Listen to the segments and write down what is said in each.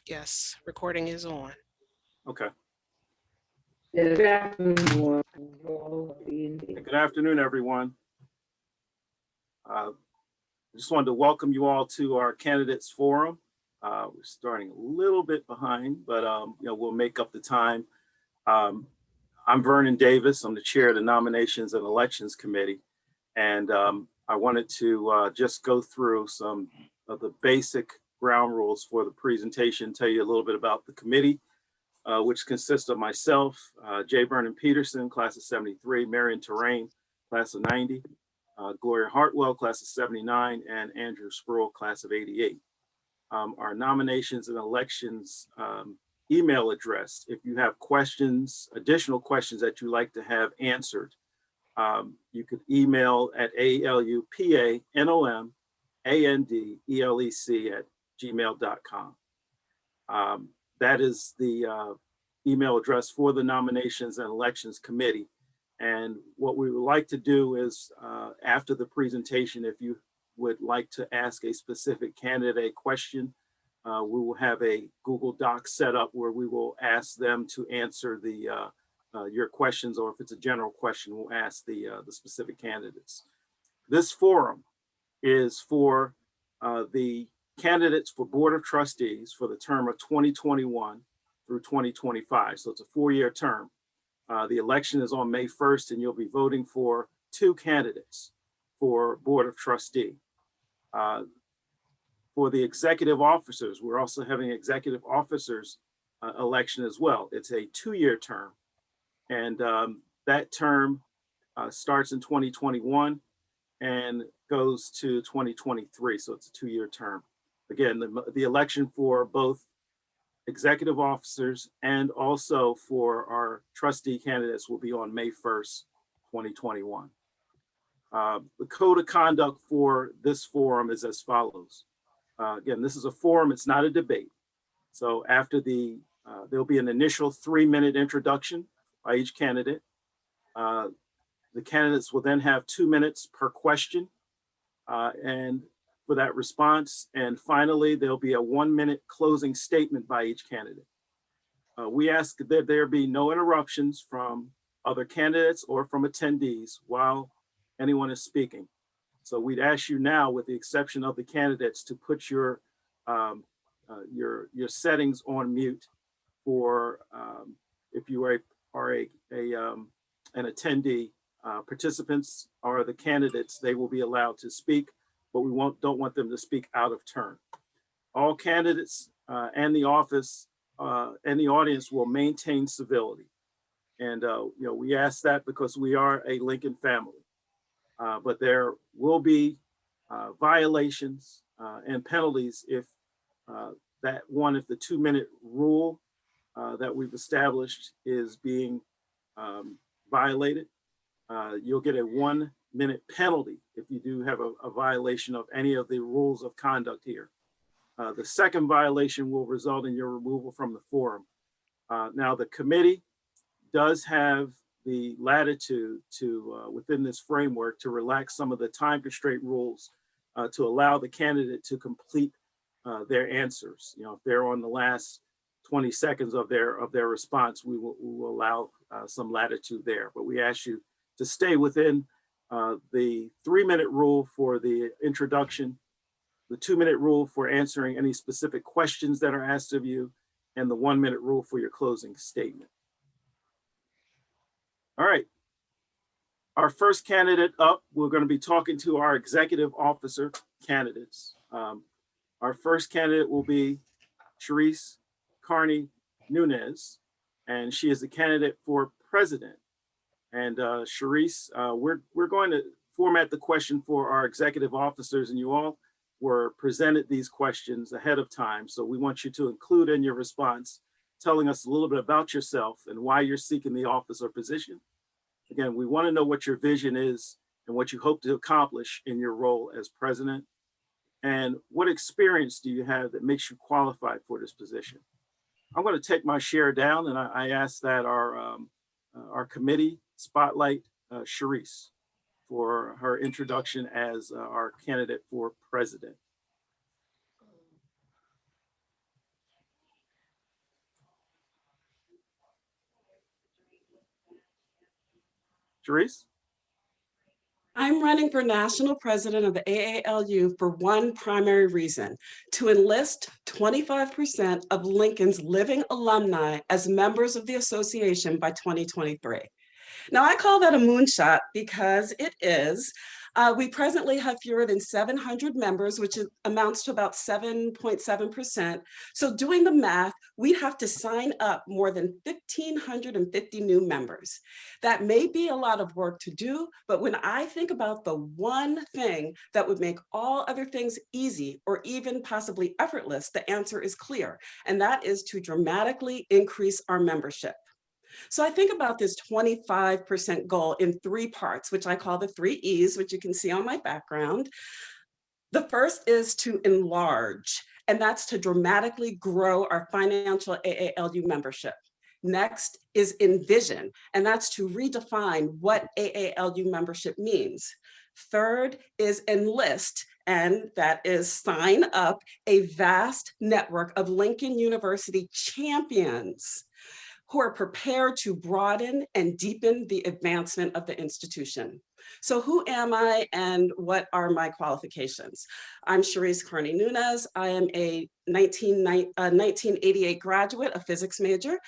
Yes, recording is on. Okay. Good afternoon. Good afternoon, everyone. I just wanted to welcome you all to our candidates forum. We're starting a little bit behind, but we'll make up the time. I'm Vernon Davis. I'm the chair of the Nominations and Elections Committee, and I wanted to just go through some of the basic ground rules for the presentation. Tell you a little bit about the committee. Which consists of myself, J. Vernon Peterson, class of 73, Marion Terrain, class of 90, Gloria Hartwell, class of 79, and Andrew Sproul, class of 88. Our nominations and elections email address, if you have questions, additional questions that you'd like to have answered, you could email at AALUPANOMANDELEC@gmail.com. That is the email address for the Nominations and Elections Committee. And what we would like to do is after the presentation, if you would like to ask a specific candidate a question, we will have a Google Doc set up where we will ask them to answer your questions, or if it's a general question, we'll ask the specific candidates. This forum is for the candidates for Board of Trustees for the term of 2021 through 2025. So it's a 4-year term. The election is on May 1st, and you'll be voting for 2 candidates for Board of Trustee. For the executive officers, we're also having executive officers election as well. It's a 2-year term, and that term starts in 2021 and goes to 2023. So it's a 2-year term. Again, the election for both executive officers and also for our trustee candidates will be on May 1st, 2021. The code of conduct for this forum is as follows. Again, this is a forum, it's not a debate. So after there'll be an initial 3-minute introduction by each candidate. The candidates will then have 2 minutes per question and for that response. And finally, there'll be a 1-minute closing statement by each candidate. We ask that there be no interruptions from other candidates or from attendees while anyone is speaking. So we'd ask you now, with the exception of the candidates, to put your settings on mute for if you are an attendee. Participants are the candidates. They will be allowed to speak, but we don't want them to speak out of turn. All candidates and the office and the audience will maintain civility. And we ask that because we are a Lincoln family. But there will be violations and penalties if the 2-minute rule that we've established is being violated. You'll get a 1-minute penalty if you do have a violation of any of the rules of conduct here. The second violation will result in your removal from the forum. Now, the committee does have the latitude to, within this framework, to relax some of the time constraint rules to allow the candidate to complete their answers. If they're on the last 20 seconds of their response, we will allow some latitude there. But we ask you to stay within the 3-minute rule for the introduction, the 2-minute rule for answering any specific questions that are asked of you, and the 1-minute rule for your closing statement. All right. Our first candidate up, we're going to be talking to our executive officer candidates. Our first candidate will be Sharice Carney Nunez, and she is the candidate for president. And Sharice, we're going to format the question for our executive officers, and you all were presented these questions ahead of time. So we want you to include in your response telling us a little bit about yourself and why you're seeking the office or position. Again, we want to know what your vision is and what you hope to accomplish in your role as president. And what experience do you have that makes you qualified for this position? I'm going to take my share down, and I ask that our committee spotlight Sharice for her introduction as our candidate for president. Sharice? I'm running for national president of the AALU for one primary reason: to enlist 25% of Lincoln's living alumni as members of the association by 2023. Now, I call that a moonshot because it is. We presently have fewer than 700 members, which amounts to about 7.7%. So doing the math, we'd have to sign up more than 1,550 new members. That may be a lot of work to do, but when I think about the one thing that would make all other things easy or even possibly effortless, the answer is clear, and that is to dramatically increase our membership. So I think about this 25% goal in three parts, which I call the 3 E's, which you can see on my background. The first is to enlarge, and that's to dramatically grow our financial AALU membership. Next is envision, and that's to redefine what AALU membership means. Third is enlist, and that is sign up a vast network of Lincoln University champions who are prepared to broaden and deepen the advancement of the institution. So who am I and what are my qualifications? I'm Sharice Kearney Nunez. I am a 1988 graduate, a physics major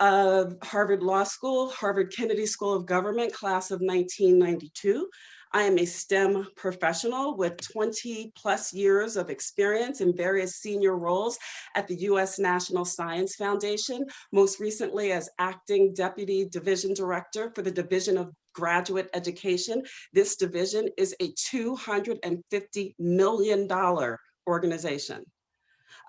of Harvard Law School, Harvard Kennedy School of Government, class of 1992. I am a STEM professional with 20 plus years of experience in various senior roles at the U.S. National Science Foundation, most recently as acting deputy division director for the Division of Graduate Education. This division is a $250 million organization.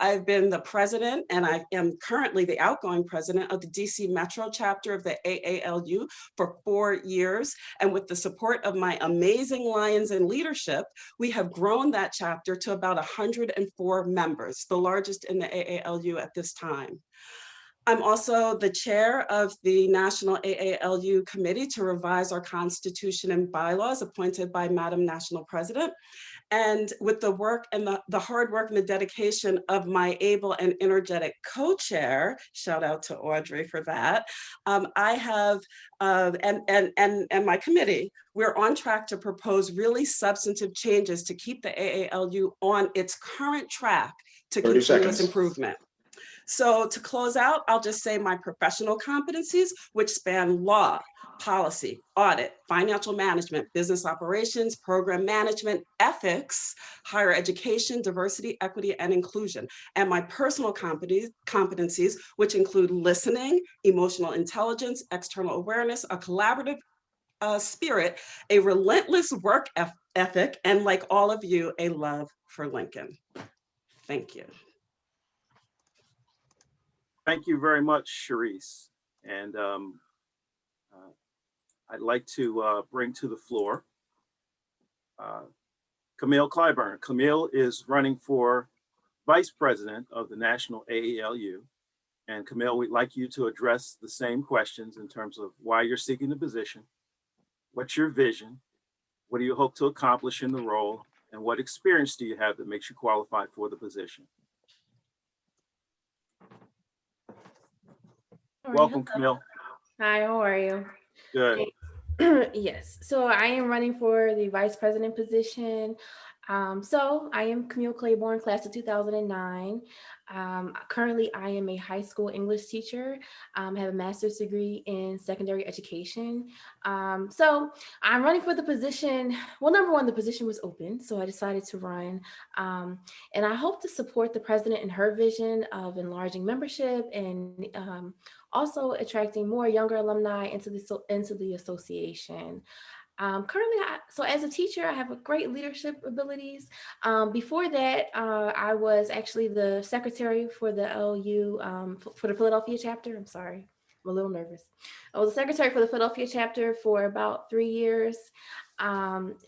I've been the president, and I am currently the outgoing president of the DC Metro chapter of the AALU for 4 years. And with the support of my amazing Lions in Leadership, we have grown that chapter to about 104 members, the largest in the AALU at this time. I'm also the chair of the National AALU Committee to revise our Constitution and bylaws, appointed by Madam National President. And with the work and the hard work and the dedication of my able and energetic co-chair, shout out to Audrey for that, I have, and my committee, we're on track to propose really substantive changes to keep the AALU on its current track to continuous improvement. So to close out, I'll just say my professional competencies, which span law, policy, audit, financial management, business operations, program management, ethics, higher education, diversity, equity, and inclusion. And my personal competencies, which include listening, emotional intelligence, external awareness, a collaborative spirit, a relentless work ethic, and like all of you, a love for Lincoln. Thank you. Thank you very much, Sharice. And I'd like to bring to the floor Camille Clyburn. Camille is running for vice president of the National AALU. And Camille, we'd like you to address the same questions in terms of why you're seeking the position, what's your vision, what do you hope to accomplish in the role, and what experience do you have that makes you qualified for the position? Welcome, Camille. Hi, how are you? Good. Yes, so I am running for the vice president position. So I am Camille Claiborne, class of 2009. Currently, I am a high school English teacher. I have a master's degree in secondary education. So I'm running for the position. Well, number one, the position was open, so I decided to run. And I hope to support the president in her vision of enlarging membership and also attracting more younger alumni into the association. Currently, so as a teacher, I have great leadership abilities. Before that, I was actually the secretary for the AALU, for the Philadelphia chapter. I'm sorry, I'm a little nervous. I was the secretary for the Philadelphia chapter for about 3 years.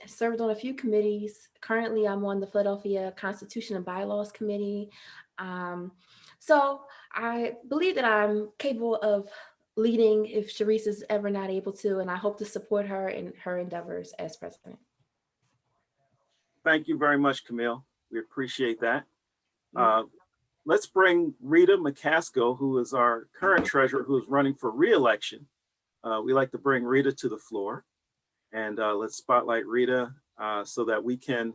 Served on a few committees. Currently, I'm on the Philadelphia Constitution and Bylaws Committee. So I believe that I'm capable of leading if Sharice is ever not able to, and I hope to support her in her endeavors as president. Thank you very much, Camille. We appreciate that. Let's bring Rita McCaskill, who is our current treasurer, who is running for re-election. We like to bring Rita to the floor. And let's spotlight Rita so that we can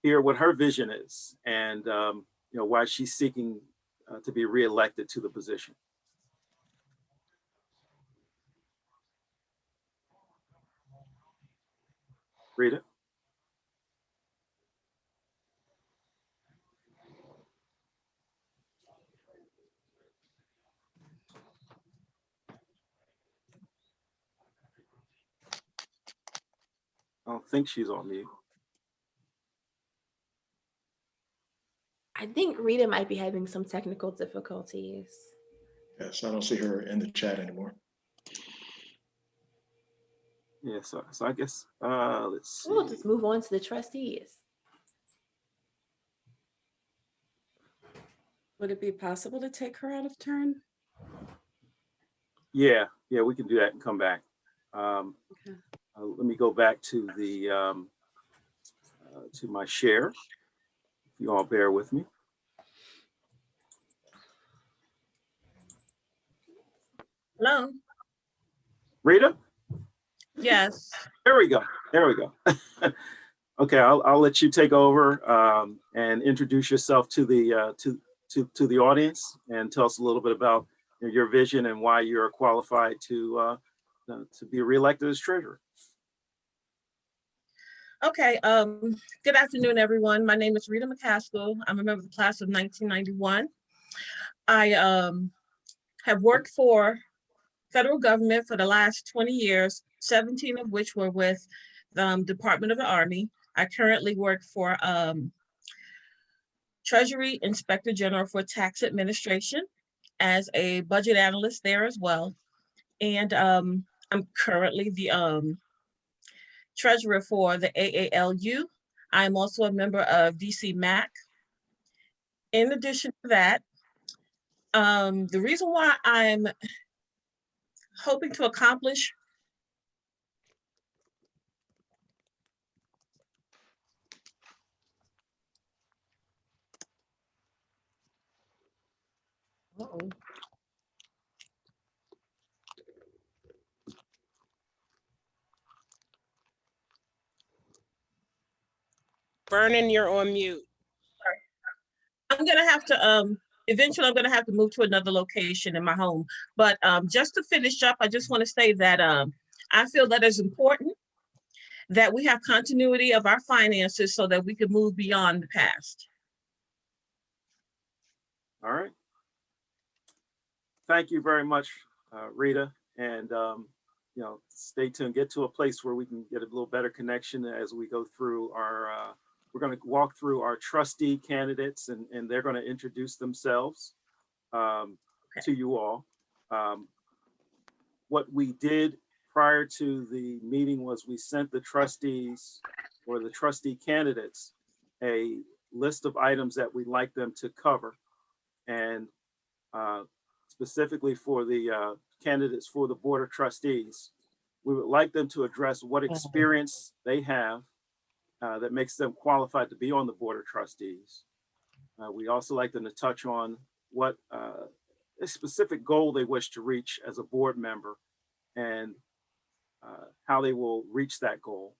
hear what her vision is and why she's seeking to be reelected to the position. Rita? I don't think she's on mute. I think Rita might be having some technical difficulties. Yes, I don't see her in the chat anymore. Yeah, so I guess, let's see. We'll just move on to the trustees. Would it be possible to take her out of turn? Yeah, we can do that and come back. Okay. Let me go back to the to my share. If you all bear with me. Hello. Rita? Yes. There we go. Okay, I'll let you take over and introduce yourself to the to the audience and tell us a little bit about your vision and why you're qualified to be reelected as treasurer. Okay. Good afternoon, everyone. My name is Rita McCaskill. I'm a member of the class of 1991. I have worked for federal government for the last 20 years, 17 of which were with the Department of the Army. I currently work for Treasury Inspector General for Tax Administration as a budget analyst there as well. And I'm currently the treasurer for the AALU. I'm also a member of DC MAC. In addition to that, the reason why I'm hoping to accomplish Vernon, you're on mute. I'm gonna have to eventually I'm gonna have to move to another location in my home. But just to finish up, I just want to say that I feel that it's important that we have continuity of our finances so that we can move beyond the past. All right. Thank you very much, Rita. And stay tuned. Get to a place where we can get a little better connection as we go through our. We're going to walk through our trustee candidates, and they're going to introduce themselves to you all. What we did prior to the meeting was we sent the trustees or the trustee candidates a list of items that we'd like them to cover. And specifically for the candidates for the Board of Trustees, we would like them to address what experience they have that makes them qualified to be on the Board of Trustees. We also like them to touch on what a specific goal they wish to reach as a board member and how they will reach that goal.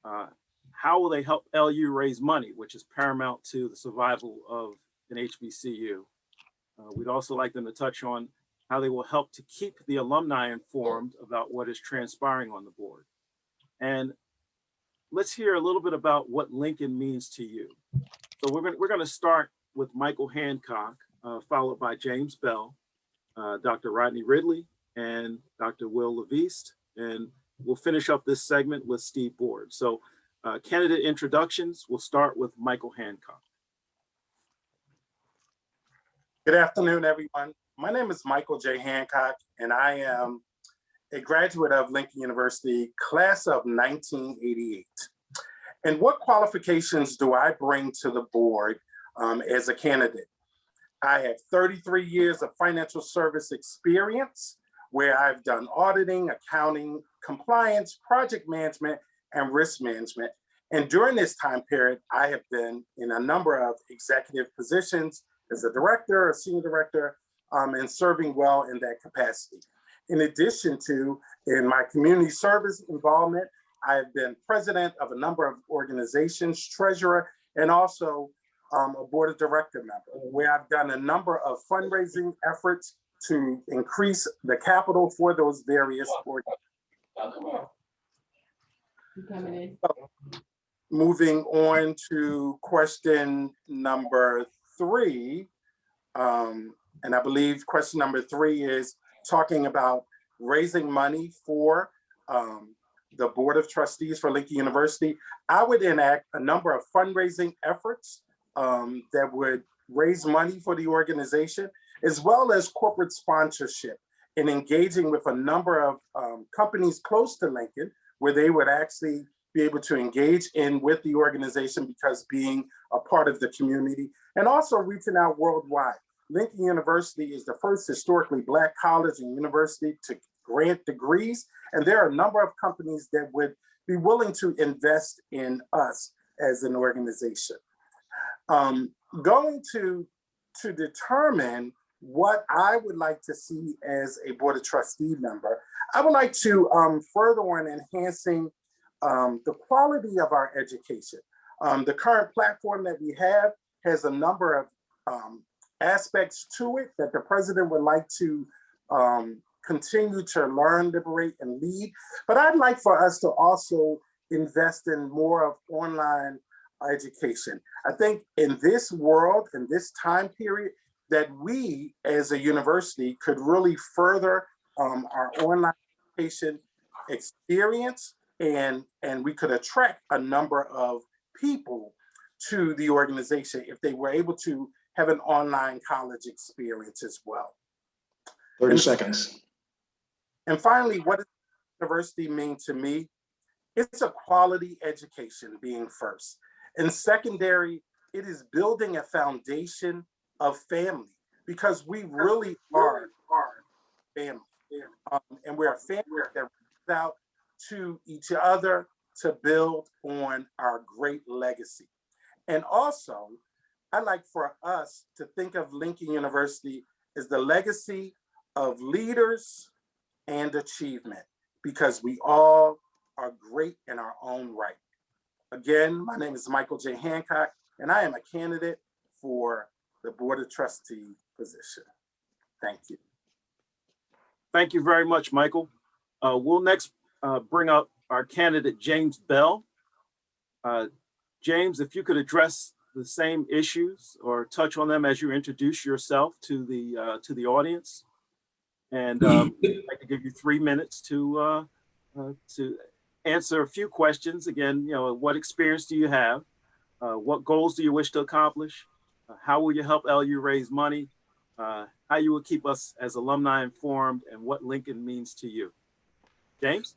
How will they help LU raise money, which is paramount to the survival of an HBCU. We'd also like them to touch on how they will help to keep the alumni informed about what is transpiring on the board. And let's hear a little bit about what Lincoln means to you. So we're going to start with Michael Hancock, followed by James Bell, Dr. Rodney Ridley, and Dr. Will Leviste. And we'll finish up this segment with Steve Board. So candidate introductions, we'll start with Michael Hancock. Good afternoon, everyone. My name is Michael J. Hancock, and I am a graduate of Lincoln University, class of 1988. And what qualifications do I bring to the board as a candidate? I have 33 years of financial service experience where I've done auditing, accounting, compliance, project management, and risk management. And during this time period, I have been in a number of executive positions as a director, a senior director, and serving well in that capacity. In addition to, in my community service involvement, I've been president of a number of organizations, treasurer, and also a board of director member, where I've done a number of fundraising efforts to increase the capital for those various organizations. Moving on to question number 3. And I believe question number 3 is talking about raising money for the Board of Trustees for Lincoln University. I would enact a number of fundraising efforts that would raise money for the organization, as well as corporate sponsorship and engaging with a number of companies close to Lincoln, where they would actually be able to engage in with the organization because being a part of the community, and also reaching out worldwide. Lincoln University is the first historically Black college and university to grant degrees, and there are a number of companies that would be willing to invest in us as an organization. Going to determine what I would like to see as a Board of Trustee member, I would like to further on enhancing the quality of our education. The current platform that we have has a number of aspects to it that the president would like to continue to learn, liberate, and lead. But I'd like for us to also invest in more of online education. I think in this world, in this time period, that we as a university could really further our online education experience, and we could attract a number of people to the organization if they were able to have an online college experience as well. 30 seconds. And finally, what does university mean to me? It's a quality education being first. And secondary, it is building a foundation of family, because we really are family. And we're a family that reaches out to each other to build on our great legacy. And also, I like for us to think of Lincoln University as the legacy of leaders and achievement, because we all are great in our own right. Again, my name is Michael J. Hancock, and I am a candidate for the Board of Trustee position. Thank you. Thank you very much, Michael. We'll next bring up our candidate, James Bell. James, if you could address the same issues or touch on them as you introduce yourself to the audience. And I'd like to give you 3 minutes to answer a few questions. Again, what experience do you have? What goals do you wish to accomplish? How will you help LU raise money? How you will keep us as alumni informed, and what Lincoln means to you. James?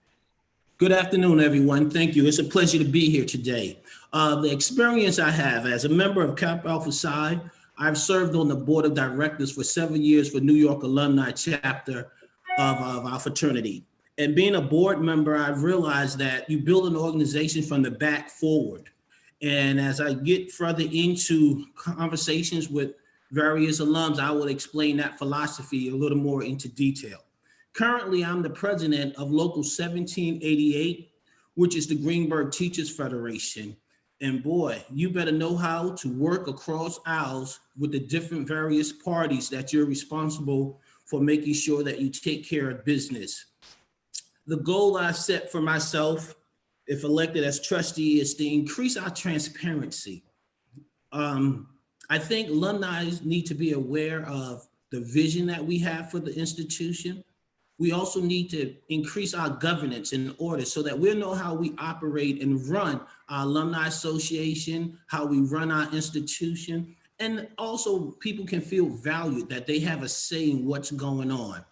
Good afternoon, everyone. Thank you. It's a pleasure to be here today. The experience I have as a member of Kappa Alpha Psi, I've served on the board of directors for 7 years for New York Alumni chapter of our fraternity. And being a board member, I've realized that you build an organization from the back forward. And as I get further into conversations with various alums, I will explain that philosophy a little more into detail. Currently, I'm the president of Local 1788, which is the Greenberg Teachers Federation. And boy, you better know how to work across aisles with the different various parties that you're responsible for making sure that you take care of business. The goal I set for myself, if elected as trustee, is to increase our transparency. I think alumni need to be aware of the vision that we have for the institution. We also need to increase our governance in order so that we know how we operate and run our alumni association, how we run our institution, and also people can feel valued, that they have a say in what's going on.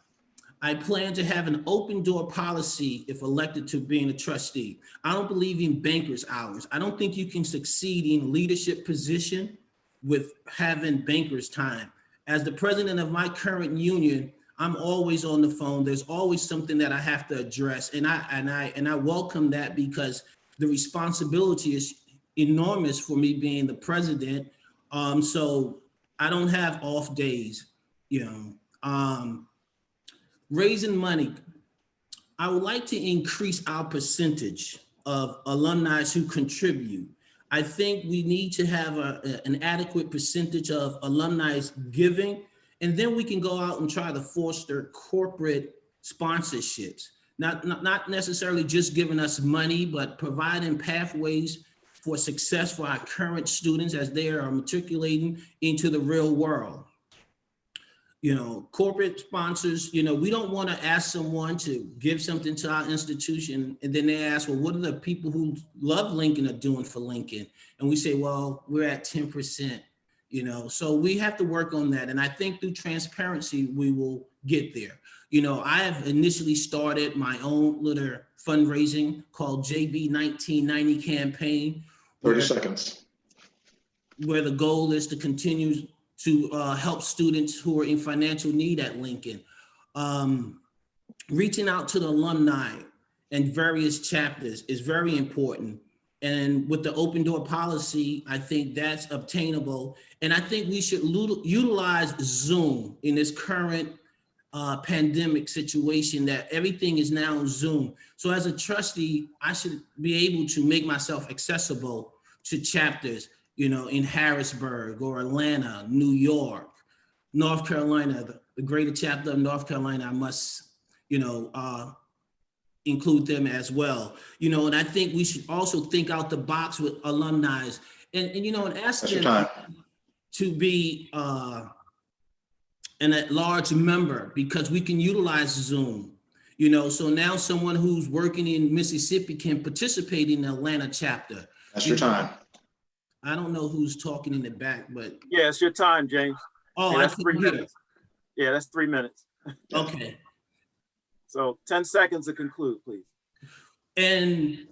I plan to have an open door policy if elected to being a trustee. I don't believe in banker's hours. I don't think you can succeed in leadership position with having banker's time. As the president of my current union, I'm always on the phone. There's always something that I have to address. And I welcome that, because the responsibility is enormous for me being the president. So I don't have off days, raising money. I would like to increase our percentage of alumni who contribute. I think we need to have an adequate percentage of alumni giving, and then we can go out and try to foster corporate sponsorships. Not necessarily just giving us money, but providing pathways for success for our current students as they are matriculating into the real world. You know, corporate sponsors, you know, we don't want to ask someone to give something to our institution and then they ask, well, what are the people who love Lincoln are doing for Lincoln? And we say, well, we're at 10%, you know, so we have to work on that. And I think through transparency, we will get there. You know, I have initially started my own little fundraising called JB 1990 campaign. 30 seconds. Where the goal is to continue to help students who are in financial need at Lincoln. Reaching out to the alumni and various chapters is very important. And with the open door policy, I think that's obtainable. And I think we should utilize Zoom in this current pandemic situation that everything is now Zoom. So as a trustee, I should be able to make myself accessible to chapters, you know, in Harrisburg or Atlanta, New York, North Carolina, the greater chapter of North Carolina, I must, you know, include them as well. You know, and I think we should also think out the box with alumni and you know, and ask them to be an at-large member because we can utilize Zoom. You know, so now someone who's working in Mississippi can participate in the Atlanta chapter. That's your time. I don't know who's talking in the back, but. Yeah, it's your time, James. Oh, yeah, that's 3 minutes. minutes. Yeah, that's 3 minutes. Okay. So 10 seconds to conclude, please. And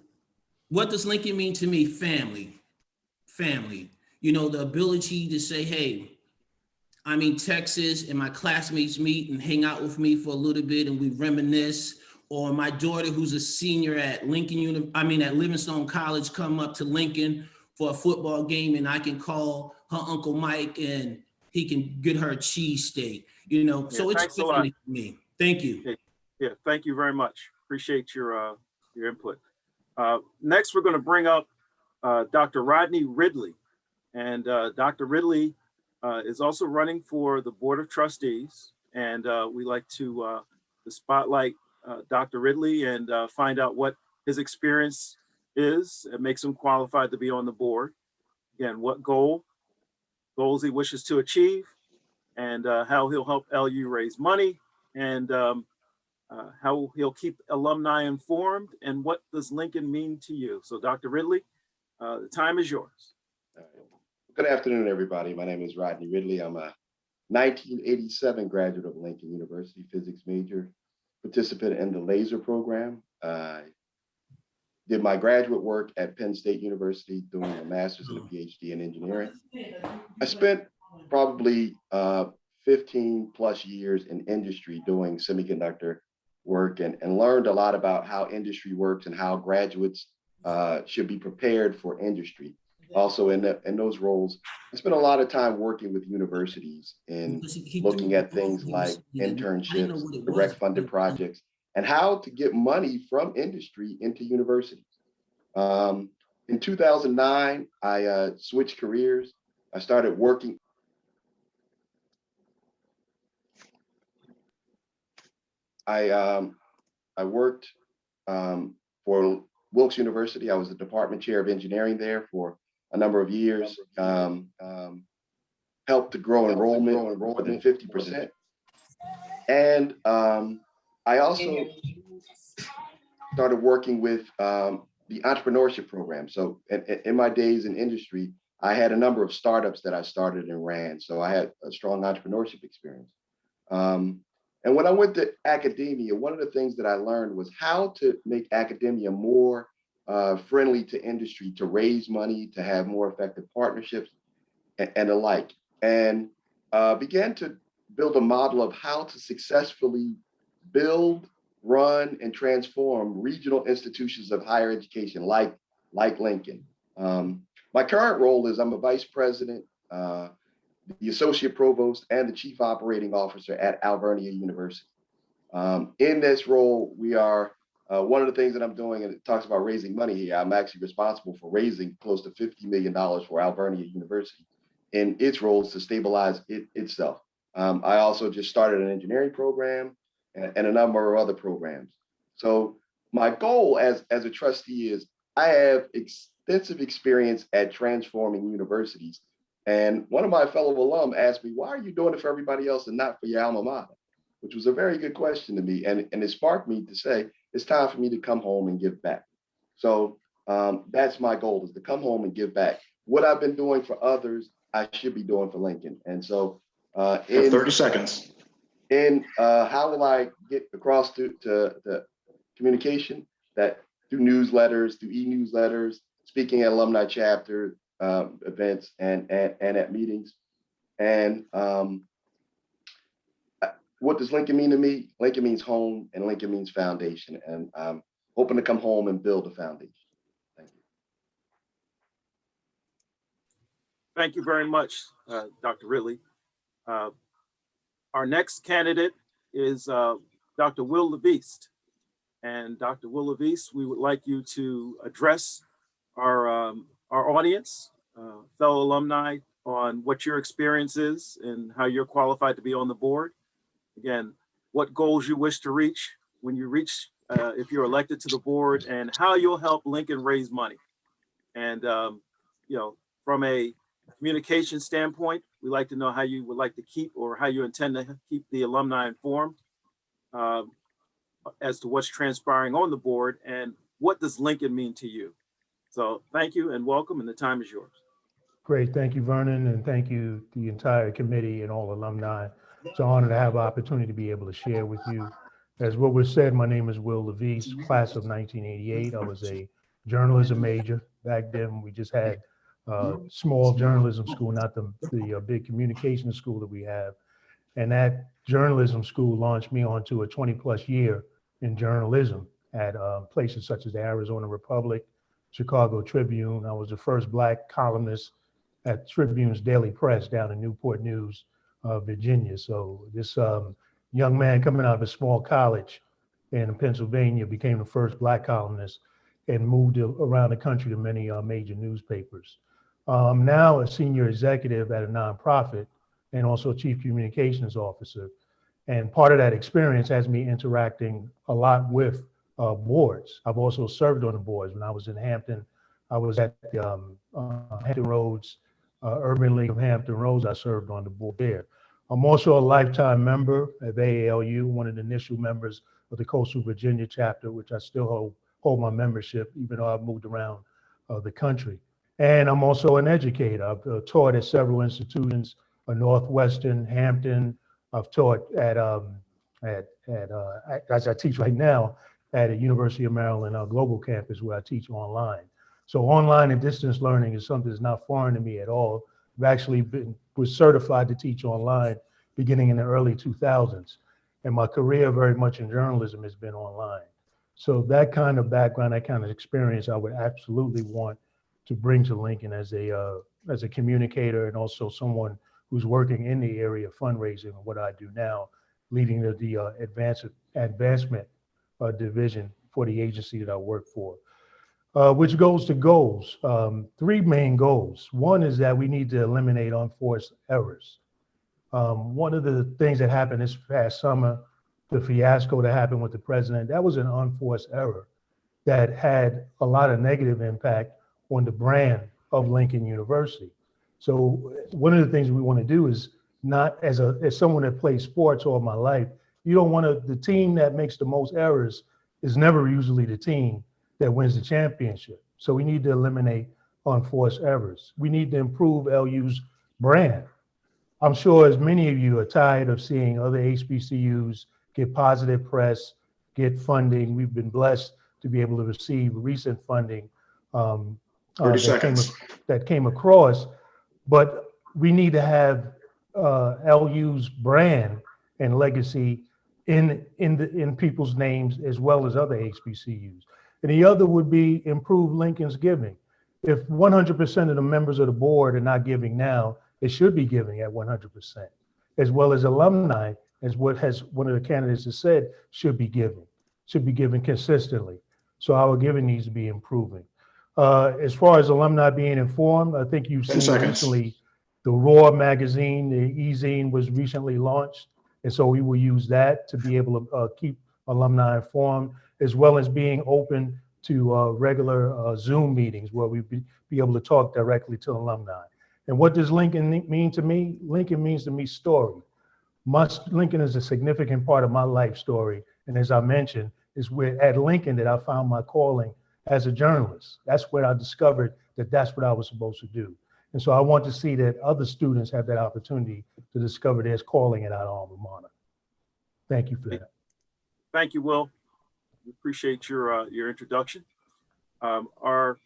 what does Lincoln mean to me? Family. Family. You know, the ability to say, hey, I'm in Texas and my classmates meet and hang out with me for a little bit and we reminisce. Or my daughter who's a senior at at Livingstone College come up to Lincoln for a football game and I can call her Uncle Mike and he can get her a cheesesteak, you know, Yeah, so it's family for me. Thank you. Yeah, thank you very much. Appreciate your input. Next, we're going to bring up Dr. Rodney Ridley. And Dr. Ridley is also running for the Board of Trustees. And we like to spotlight Dr. Ridley and find out what his experience is. It makes him qualified to be on the board. Again, what goals he wishes to achieve and how he'll help LU raise money and how he'll keep alumni informed and what does Lincoln mean to you. So Dr. Ridley, the time is yours. Good afternoon, everybody. My name is Rodney Ridley. I'm a 1987 graduate of Lincoln University, physics major, participant in the laser program. I did my graduate work at Penn State University doing a master's and a PhD in engineering. I spent probably 15 plus years in industry doing semiconductor work and learned a lot about how industry works and how graduates should be prepared for industry. Also in those roles, I spent a lot of time working with universities and looking at things like internships, direct funded projects, and how to get money from industry into universities. In 2009, I switched careers. I started working. I worked for Wilkes University. I was the department chair of engineering there for a number of years. Helped to grow enrollment more than 50%. And I also started working with the entrepreneurship program. So in my days in industry, I had a number of startups that I started and ran. So I had a strong entrepreneurship experience. And when I went to academia, one of the things that I learned was how to make academia more friendly to industry, to raise money, to have more effective partnerships and the like. And began to build a model of how to successfully build, run, and transform regional institutions of higher education like Lincoln. My current role is I'm a vice president, the associate provost, and the chief operating officer at Alumni University. In this role, we are One of the things that I'm doing, and it talks about raising money here, I'm actually responsible for raising close to $50 million for Alvernia University in its roles to stabilize itself. I also just started an engineering program and a number of other programs. So my goal as a trustee is I have extensive experience at transforming universities. And one of my fellow alum asked me, why are you doing it for everybody else and not for your alma mater? Which was a very good question to me. And it sparked me to say, it's time for me to come home and give back. So that's my goal, is to come home and give back. What I've been doing for others, I should be doing for Lincoln. And so In 30 seconds. How will I get across to communication? That through newsletters, through e-newsletters, speaking at alumni chapter events and at meetings. And what does Lincoln mean to me? Lincoln means home, and Lincoln means foundation. And I'm hoping to come home and build a foundation. Thank you. Thank you very much, Dr. Ridley. Our next candidate is Dr. Will Leveist. And Dr. Will Leveist, we would like you to address our audience, fellow alumni, on what your experience is and how you're qualified to be on the board. Again, what goals you wish to reach when you reach, if you're elected to the board, and how you'll help Lincoln raise money. And, you know, from a communication standpoint, we'd like to know how you would like to keep, or how you intend to keep, the alumni informed as to what's transpiring on the board, and what does Lincoln mean to you. So thank you and welcome, and the time is yours. Great. Thank you, Vernon, and thank you, the entire committee and all alumni. It's an honor to have an opportunity to be able to share with you. As what was said, my name is Will Leveist, class of 1988. I was a journalism major. Back then, we just had small journalism school, not the big communication school that we have. And that journalism school launched me onto a 20+ year in journalism at places such as the Arizona Republic, Chicago Tribune. I was the first Black columnist at Tribune's Daily Press down in Newport News, Virginia. So this young man coming out of a small college in Pennsylvania became the first Black columnist and moved around the country to many major newspapers. I'm now a senior executive at a nonprofit and also chief communications officer. And part of that experience has me interacting a lot with boards. I've also served on the boards. When I was in Hampton, I was at the Hampton Roads, Urban League of Hampton Roads. I served on the board there. I'm also a lifetime member of AALU, one of the initial members of the Coastal Virginia chapter, which I still hold my membership, even though I've moved around the country. And I'm also an educator. I've taught at several institutions, Northwestern, Hampton. I've taught at as I teach right now at the University of Maryland Global Campus, where I teach online. So online and distance learning is something that's not foreign to me at all. I've actually was certified to teach online beginning in the early 2000s. And my career very much in journalism has been online. So that kind of background, that kind of experience, I would absolutely want to bring to Lincoln as a communicator, and also someone who's working in the area of fundraising, what I do now, leading the advancement division for the agency that I work for. Which goes to goals. 3 main goals. One is that we need to eliminate unforced errors. One of the things that happened this past summer, the fiasco that happened with the president, that was an unforced error that had a lot of negative impact on the brand of Lincoln University. So one of the things we want to do is, not as someone that plays sports all my life, you don't want to, the team that makes the most errors is never usually the team that wins the championship. So we need to eliminate unforced errors. We need to improve LU's brand. I'm sure as many of you are tired of seeing other HBCUs get positive press, get funding. We've been blessed to be able to receive recent funding 30 seconds. that came across, but we need to have LU's brand and legacy in people's names, as well as other HBCUs. And the other would be improve Lincoln's giving. If 100% of the members of the board are not giving now, they should be giving at 100%, as well as alumni, as one of the candidates has said, should be giving. should be given consistently. So our giving needs to be improving. As far as alumni being informed, I think you've 10 seen seconds. recently the Roar magazine, the e-zine was recently launched. And so we will use that to be able to keep alumni informed, as well as being open to regular Zoom meetings where we be able to talk directly to alumni. And what does Lincoln mean to me? Lincoln means to me story. Lincoln is a significant part of my life story. And as I mentioned, it's at Lincoln that I found my calling as a journalist. That's where I discovered that that's what I was supposed to do. And so I want to see that other students have that opportunity to discover their calling at our alma mater. Thank you for that. Thank you, Will. We appreciate your introduction. Our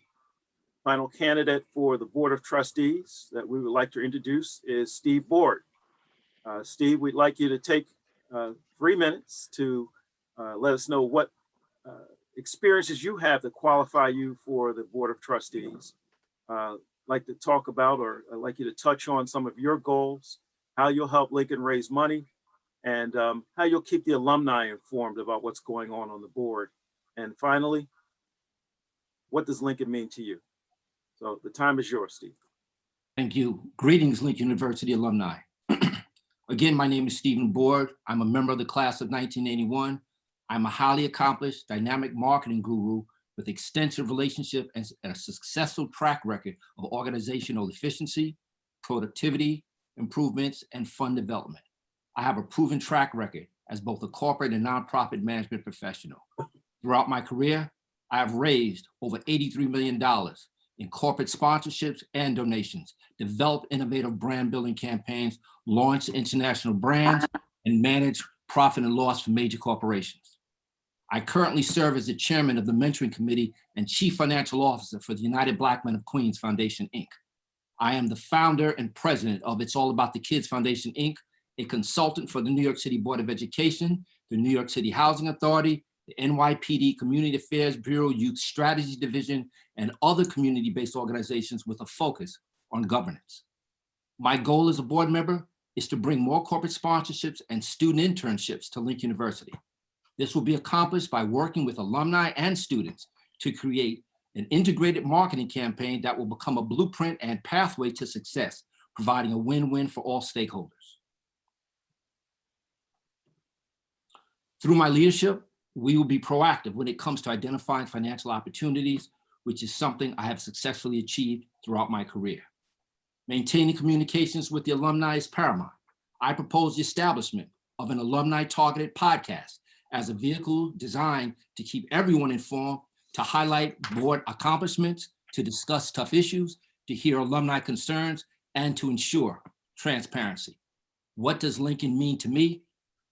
final candidate for the Board of Trustees that we would like to introduce is Steve Board. Steve, we'd like you to take 3 minutes to let us know what experiences you have that qualify you for the Board of Trustees. Like to talk about, or I'd like you to touch on some of your goals, how you'll help Lincoln raise money, and how you'll keep the alumni informed about what's going on the board. And finally, what does Lincoln mean to you? So the time is yours, Steve. Thank you. Greetings, Lincoln University alumni. Again, my name is Stephen Board. I'm a member of the class of 1981. I'm a highly accomplished, dynamic marketing guru with extensive relationship and a successful track record of organizational efficiency, productivity, improvements, and fund development. I have a proven track record as both a corporate and nonprofit management professional. Throughout my career, I have raised over $83 million in corporate sponsorships and donations, developed innovative brand building campaigns, launched international brands, and managed profit and loss for major corporations. I currently serve as the chairman of the mentoring committee and chief financial officer for the United Black Men of Queens Foundation, Inc. I am the founder and president of It's All About the Kids Foundation, Inc., a consultant for the New York City Board of Education, the New York City Housing Authority, the NYPD Community Affairs Bureau Youth Strategy Division, and other community-based organizations with a focus on governance. My goal as a board member is to bring more corporate sponsorships and student internships to Lincoln University. This will be accomplished by working with alumni and students to create an integrated marketing campaign that will become a blueprint and pathway to success, providing a win-win for all stakeholders. Through my leadership, we will be proactive when it comes to identifying financial opportunities, which is something I have successfully achieved throughout my career. Maintaining communications with the alumni is paramount. I propose the establishment of an alumni-targeted podcast as a vehicle designed to keep everyone informed, to highlight board accomplishments, to discuss tough issues, to hear alumni concerns, and to ensure transparency. What does Lincoln mean to me?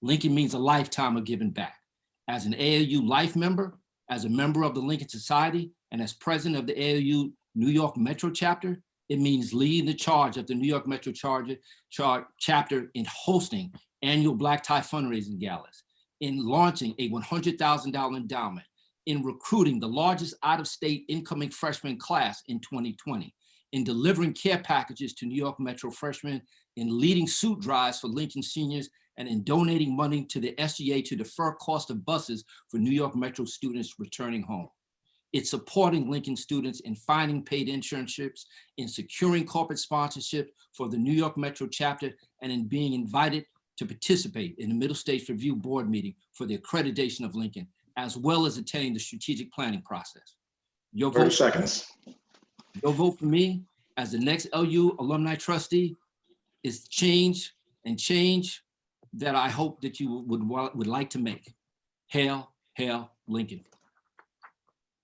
Lincoln means a lifetime of giving back. As an AALU Life member, as a member of the Lincoln Society, and as president of the AALU New York Metro chapter, it means leading the charge of the New York Metro chapter in hosting annual Black Tie fundraising galas, in launching a $100,000 endowment, in recruiting the largest out-of-state incoming freshman class in 2020, in delivering care packages to New York Metro freshmen, in leading suit drives for Lincoln seniors, and in donating money to the SGA to defer cost of buses for New York Metro students returning home. It's supporting Lincoln students in finding paid internships, in securing corporate sponsorship for the New York Metro chapter, and in being invited to participate in the Middle States Review Board meeting for the accreditation of Lincoln, as well as attending the strategic planning process. Your 30 vote, seconds. your vote for me as the next LU alumni trustee is change that I hope that you would like to make. Hail, hail, Lincoln.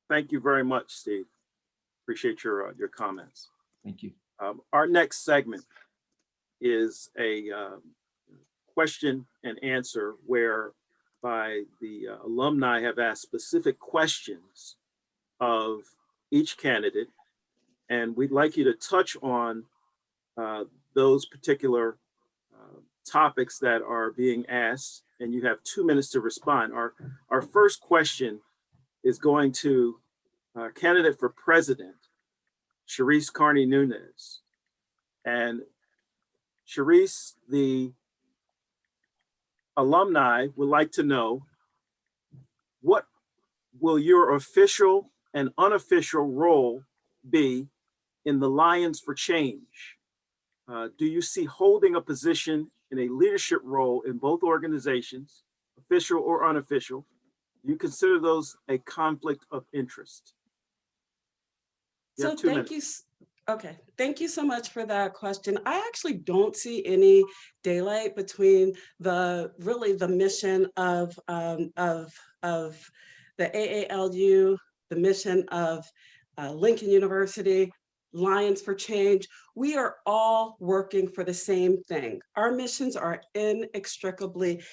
Thank you very much, Steve. Appreciate your comments. Thank you. Our next segment is a question and answer whereby the alumni have asked specific questions of each candidate, and we'd like you to touch on those particular topics that are being asked, and you have 2 minutes to respond. Our first question is going to candidate for president, Sharice Carney Nunez. And Sharice, the alumni would like to know what will your official and unofficial role be in the Lions for Change? Do you see holding a position in a leadership role in both organizations, official or unofficial? Do you consider those a conflict of interest? You So have 2 thank minutes. you. Okay, thank you so much for that question. I actually don't see any daylight between really the mission of the AALU, the mission of Lincoln University, Lions for Change. We are all working for the same thing. Our missions are inextricably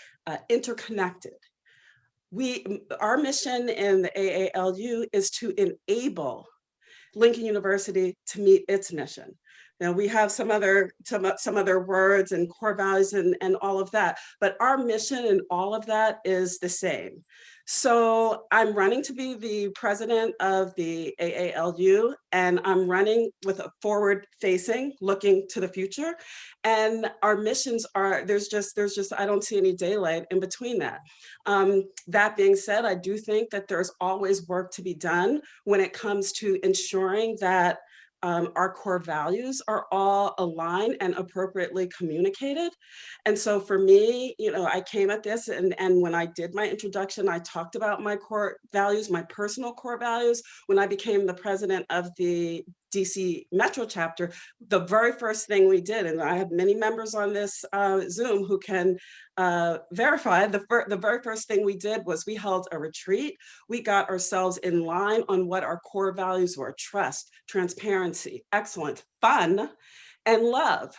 interconnected. Our mission in the AALU is to enable Lincoln University to meet its mission. Now we have some other words and core values and all of that, but our mission and all of that is the same. So I'm running to be the president of the AALU, and I'm running with a forward facing, looking to the future. And our missions are, there's just, I don't see any daylight in between that. That being said, I do think that there's always work to be done when it comes to ensuring that our core values are all aligned and appropriately communicated. And so for me, I came at this and when I did my introduction, I talked about my core values, my personal core values. When I became the president of the DC Metro chapter, the very first thing we did, and I have many members on this Zoom who can verify, the very first thing we did was we held a retreat. We got ourselves in line on what our core values were: trust, transparency, excellence, fun, and love.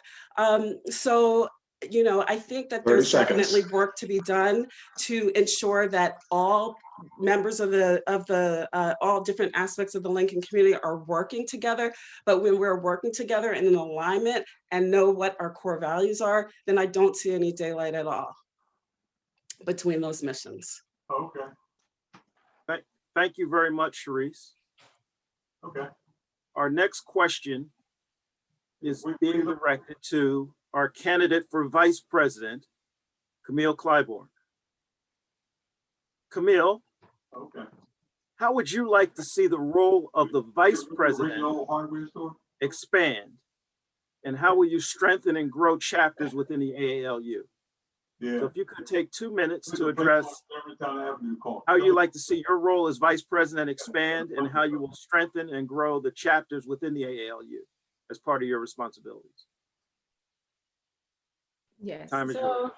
So I think that there's definitely work to be done to ensure that all members of all different aspects of the Lincoln community are working together. But when we're working together in an alignment and know what our core values are, then I don't see any daylight at all between those missions. Okay. Thank you very much, Sharice. Okay. Our next question is being directed to our candidate for vice president, Camille Clybourne. Camille, okay, how would you like to see the role of the vice president expand? And how will you strengthen and grow chapters within the AALU? Yeah. So if you could take 2 minutes to address how you like to see your role as vice president expand and how you will strengthen and grow the chapters within the AALU as part of your responsibilities. Yes. Time is yours.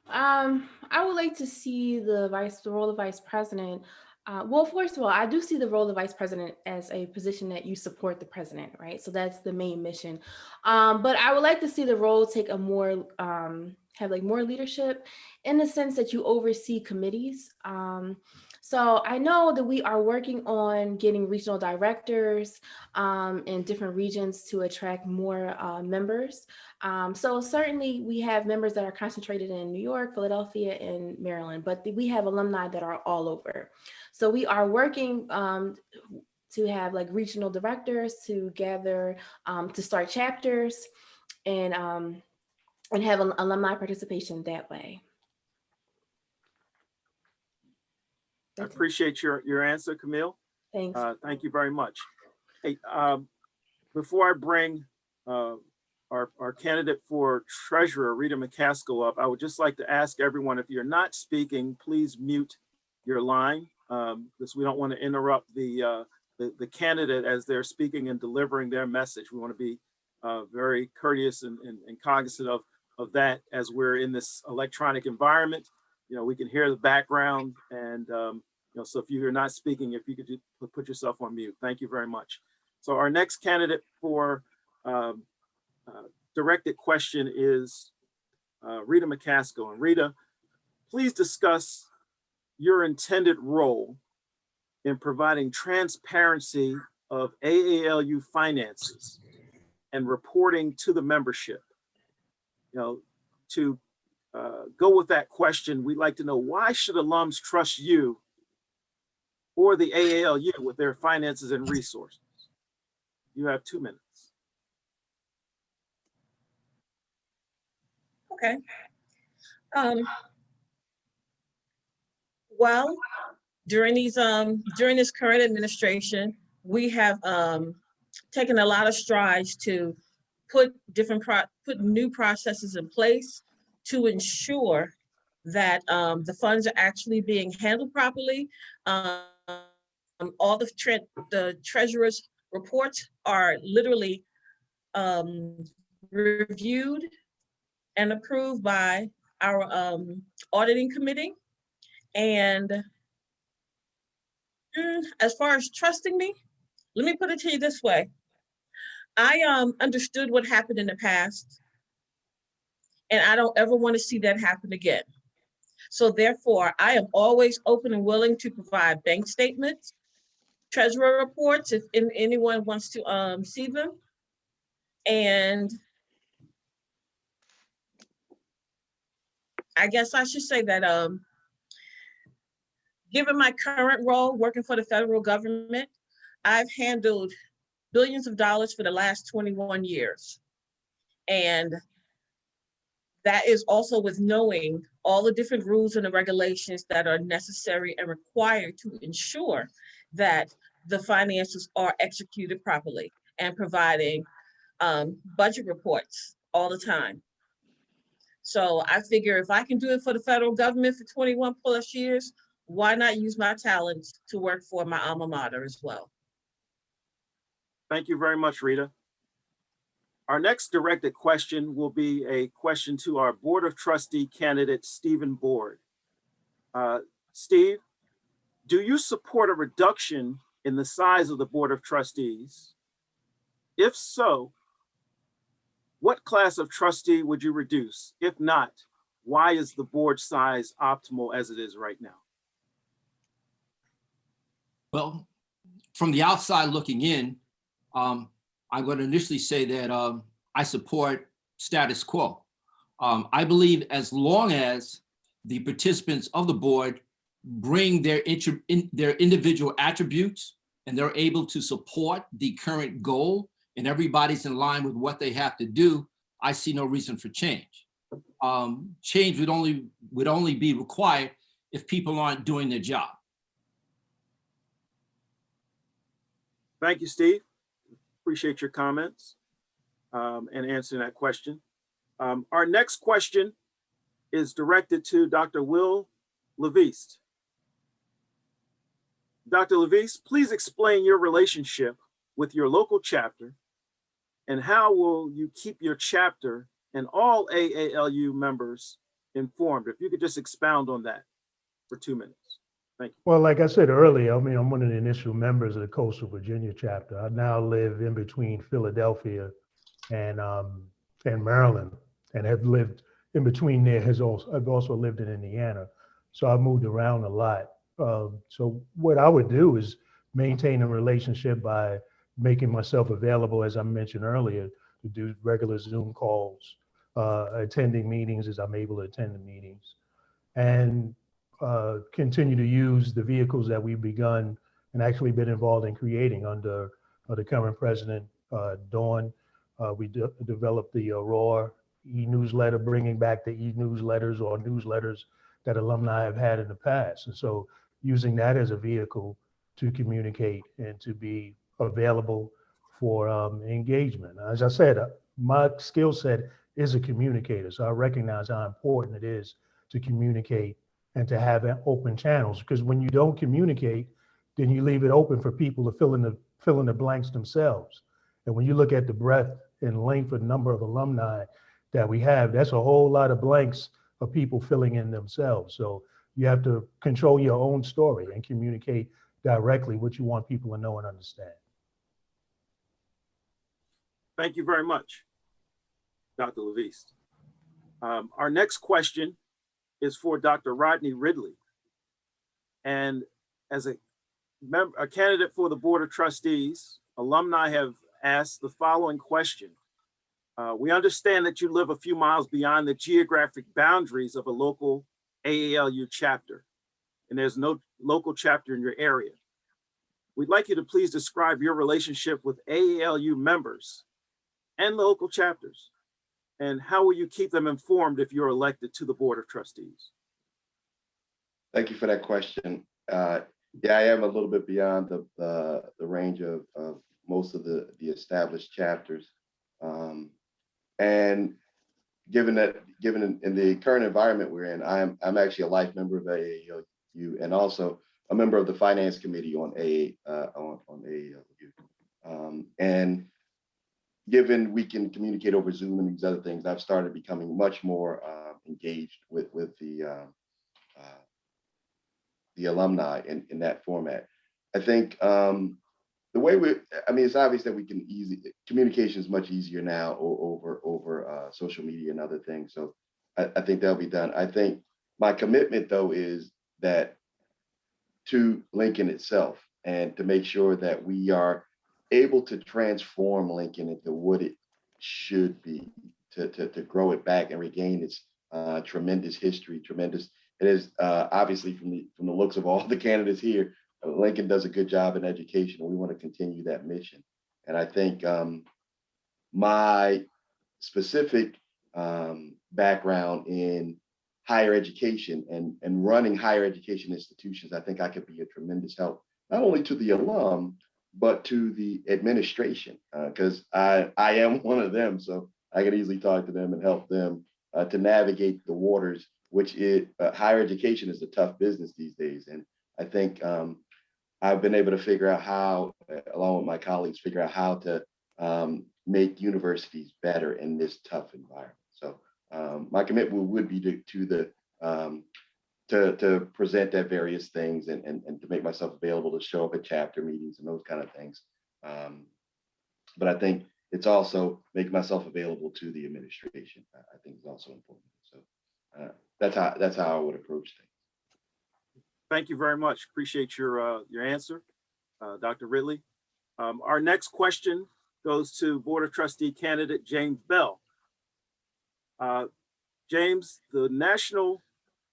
I would like to see the role of vice president. Well, first of all, I do see the role of vice president as a position that you support the president, right? So that's the main mission. But I would like to see the role take a more, have like more leadership in the sense that you oversee committees. So I know that we are working on getting regional directors in different regions to attract more members. So certainly we have members that are concentrated in New York, Philadelphia, and Maryland, but we have alumni that are all over. So we are working to have like regional directors to gather, to start chapters and have alumni participation that way. I appreciate your answer, Camille. Thanks. Thank you very much. Hey, before I bring our candidate for treasurer, Rita McCaskill, up, I would just like to ask everyone, if you're not speaking, please mute your line, because we don't want to interrupt the candidate as they're speaking and delivering their message. We want to be very courteous and cognizant of that as we're in this electronic environment. We can hear the background, and so if you're not speaking, if you could just put yourself on mute. Thank you very much. So our next candidate for directed question is Rita McCaskill. And Rita, please discuss your intended role in providing transparency of AALU finances and reporting to the membership. To go with that question, we'd like to know, why should alums trust you or the AALU with their finances and resources? You have 2 minutes. Okay. Well, during this current administration, we have taken a lot of strides to put new processes in place to ensure that the funds are actually being handled properly. All the treasurer's reports are literally reviewed and approved by our auditing committee. And as far as trusting me, let me put it to you this way. I understood what happened in the past, and I don't ever want to see that happen again. So therefore, I am always open and willing to provide bank statements, treasurer reports, if anyone wants to see them. And I guess I should say that given my current role working for the federal government, I've handled billions of dollars for the last 21 years. And that is also with knowing all the different rules and the regulations that are necessary and required to ensure that the finances are executed properly, and providing budget reports all the time. So I figure if I can do it for the federal government for 21 plus years, why not use my talents to work for my alma mater as well? Thank you very much, Rita. Our next directed question will be a question to our Board of Trustee candidate, Stephen Board. Steve, do you support a reduction in the size of the Board of Trustees? If so, what class of trustee would you reduce? If not, why is the board size optimal as it is right now? Well, from the outside looking in, I'm going to initially say that I support status quo. I believe as long as the participants of the board bring their individual attributes and they're able to support the current goal and everybody's in line with what they have to do, I see no reason for change. Change would only be required if people aren't doing their job. Thank you, Steve. Appreciate your comments and answering that question. Our next question is directed to Dr. Will Leveist. Dr. Leveist, please explain your relationship with your local chapter and how will you keep your chapter and all AALU members informed? If you could just expound on that for 2 minutes. Thank you. Well, like I said earlier, I mean, I'm one of the initial members of the Coastal Virginia chapter. I now live in between Philadelphia and Maryland, and have lived in between there. I've also lived in Indiana, so I've moved around a lot. So what I would do is maintain a relationship by making myself available, as I mentioned earlier, to do regular Zoom calls, attending meetings as I'm able to attend the meetings, and continue to use the vehicles that we've begun and actually been involved in creating under the current president, Dawn. We developed the Aurora e-newsletter, bringing back the e-newsletters or newsletters that alumni have had in the past. And so using that as a vehicle to communicate and to be available for engagement. As I said, my skill set is a communicator, so I recognize how important it is to communicate and to have open channels, because when you don't communicate, then you leave it open for people to fill in the blanks themselves. And when you look at the breadth and length of number of alumni that we have, that's a whole lot of blanks of people filling in themselves. So you have to control your own story and communicate directly what you want people to know and understand. Thank you very much, Dr. Leveist. Our next question is for Dr. Rodney Ridley. And as a candidate for the Board of Trustees, alumni have asked the following question. We understand that you live a few miles beyond the geographic boundaries of a local AALU chapter, and there's no local chapter in your area. We'd like you to please describe your relationship with AALU members and local chapters, and how will you keep them informed if you're elected to the Board of Trustees? Thank you for that question. Yeah, I am a little bit beyond the range of most of the established chapters. And given in the current environment we're in, I'm actually a life member of AALU and also a member of the finance committee on AALU. And given we can communicate over Zoom and these other things, I've started becoming much more engaged with the alumni in that format. I think the way it's obvious that we can communication is much easier now over social media and other things. So I think that'll be done. I think my commitment though is that to Lincoln itself and to make sure that we are able to transform Lincoln into what it should be, to grow it back and regain its tremendous history, It is obviously from the looks of all the candidates here, Lincoln does a good job in education, and we want to continue that mission. And I think my specific background in higher education and running higher education institutions, I think I could be a tremendous help, not only to the alum, but to the administration, because I am one of them. So I can easily talk to them and help them to navigate the waters, which higher education is a tough business these days. And I think I've been able to figure out how, along with my colleagues, figure out how to make universities better in this tough environment. So my commitment would be to present at various things and to make myself available to show up at chapter meetings and those kind of things. But I think it's also making myself available to the administration. I think is also important. So that's how I would approach things. Thank you very much. Appreciate your answer, Dr. Ridley. Our next question goes to Board of Trustee candidate James Bell. James, the national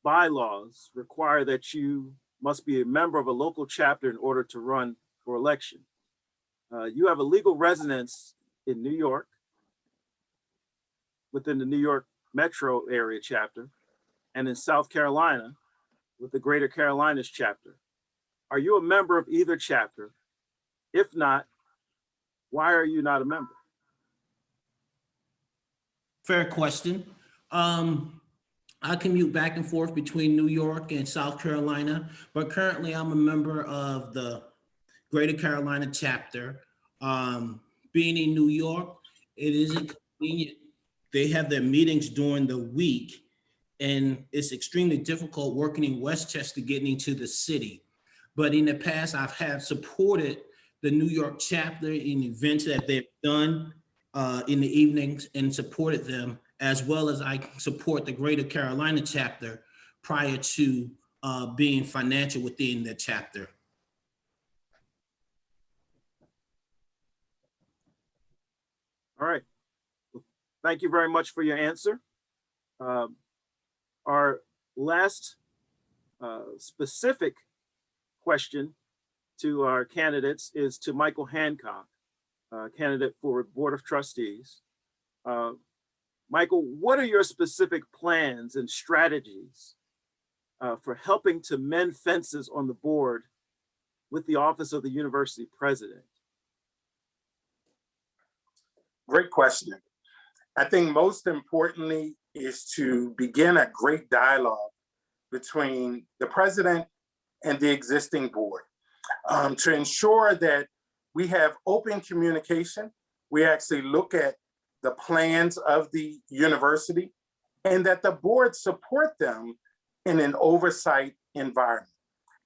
bylaws require that you must be a member of a local chapter in order to run for election. You have a legal residence in New York, within the New York metro area chapter, and in South Carolina with the Greater Carolinas chapter. Are you a member of either chapter? If not, why are you not a member? Fair question. I commute back and forth between New York and South Carolina, but currently I'm a member of the Greater Carolina chapter. Being in New York, it isn't convenient. They have their meetings during the week, and it's extremely difficult working in Westchester getting into the city. But in the past, I have supported the New York chapter in events that they've done in the evenings and supported them, as well as I support the Greater Carolina chapter prior to being financial within the chapter. All right. Thank you very much for your answer. Our last specific question to our candidates is to Michael Hancock, candidate for Board of Trustees. Michael, what are your specific plans and strategies for helping to mend fences on the board with the Office of the University President? Great question. I think most importantly is to begin a great dialogue between the president and the existing board to ensure that we have open communication. We actually look at the plans of the university and that the board support them in an oversight environment.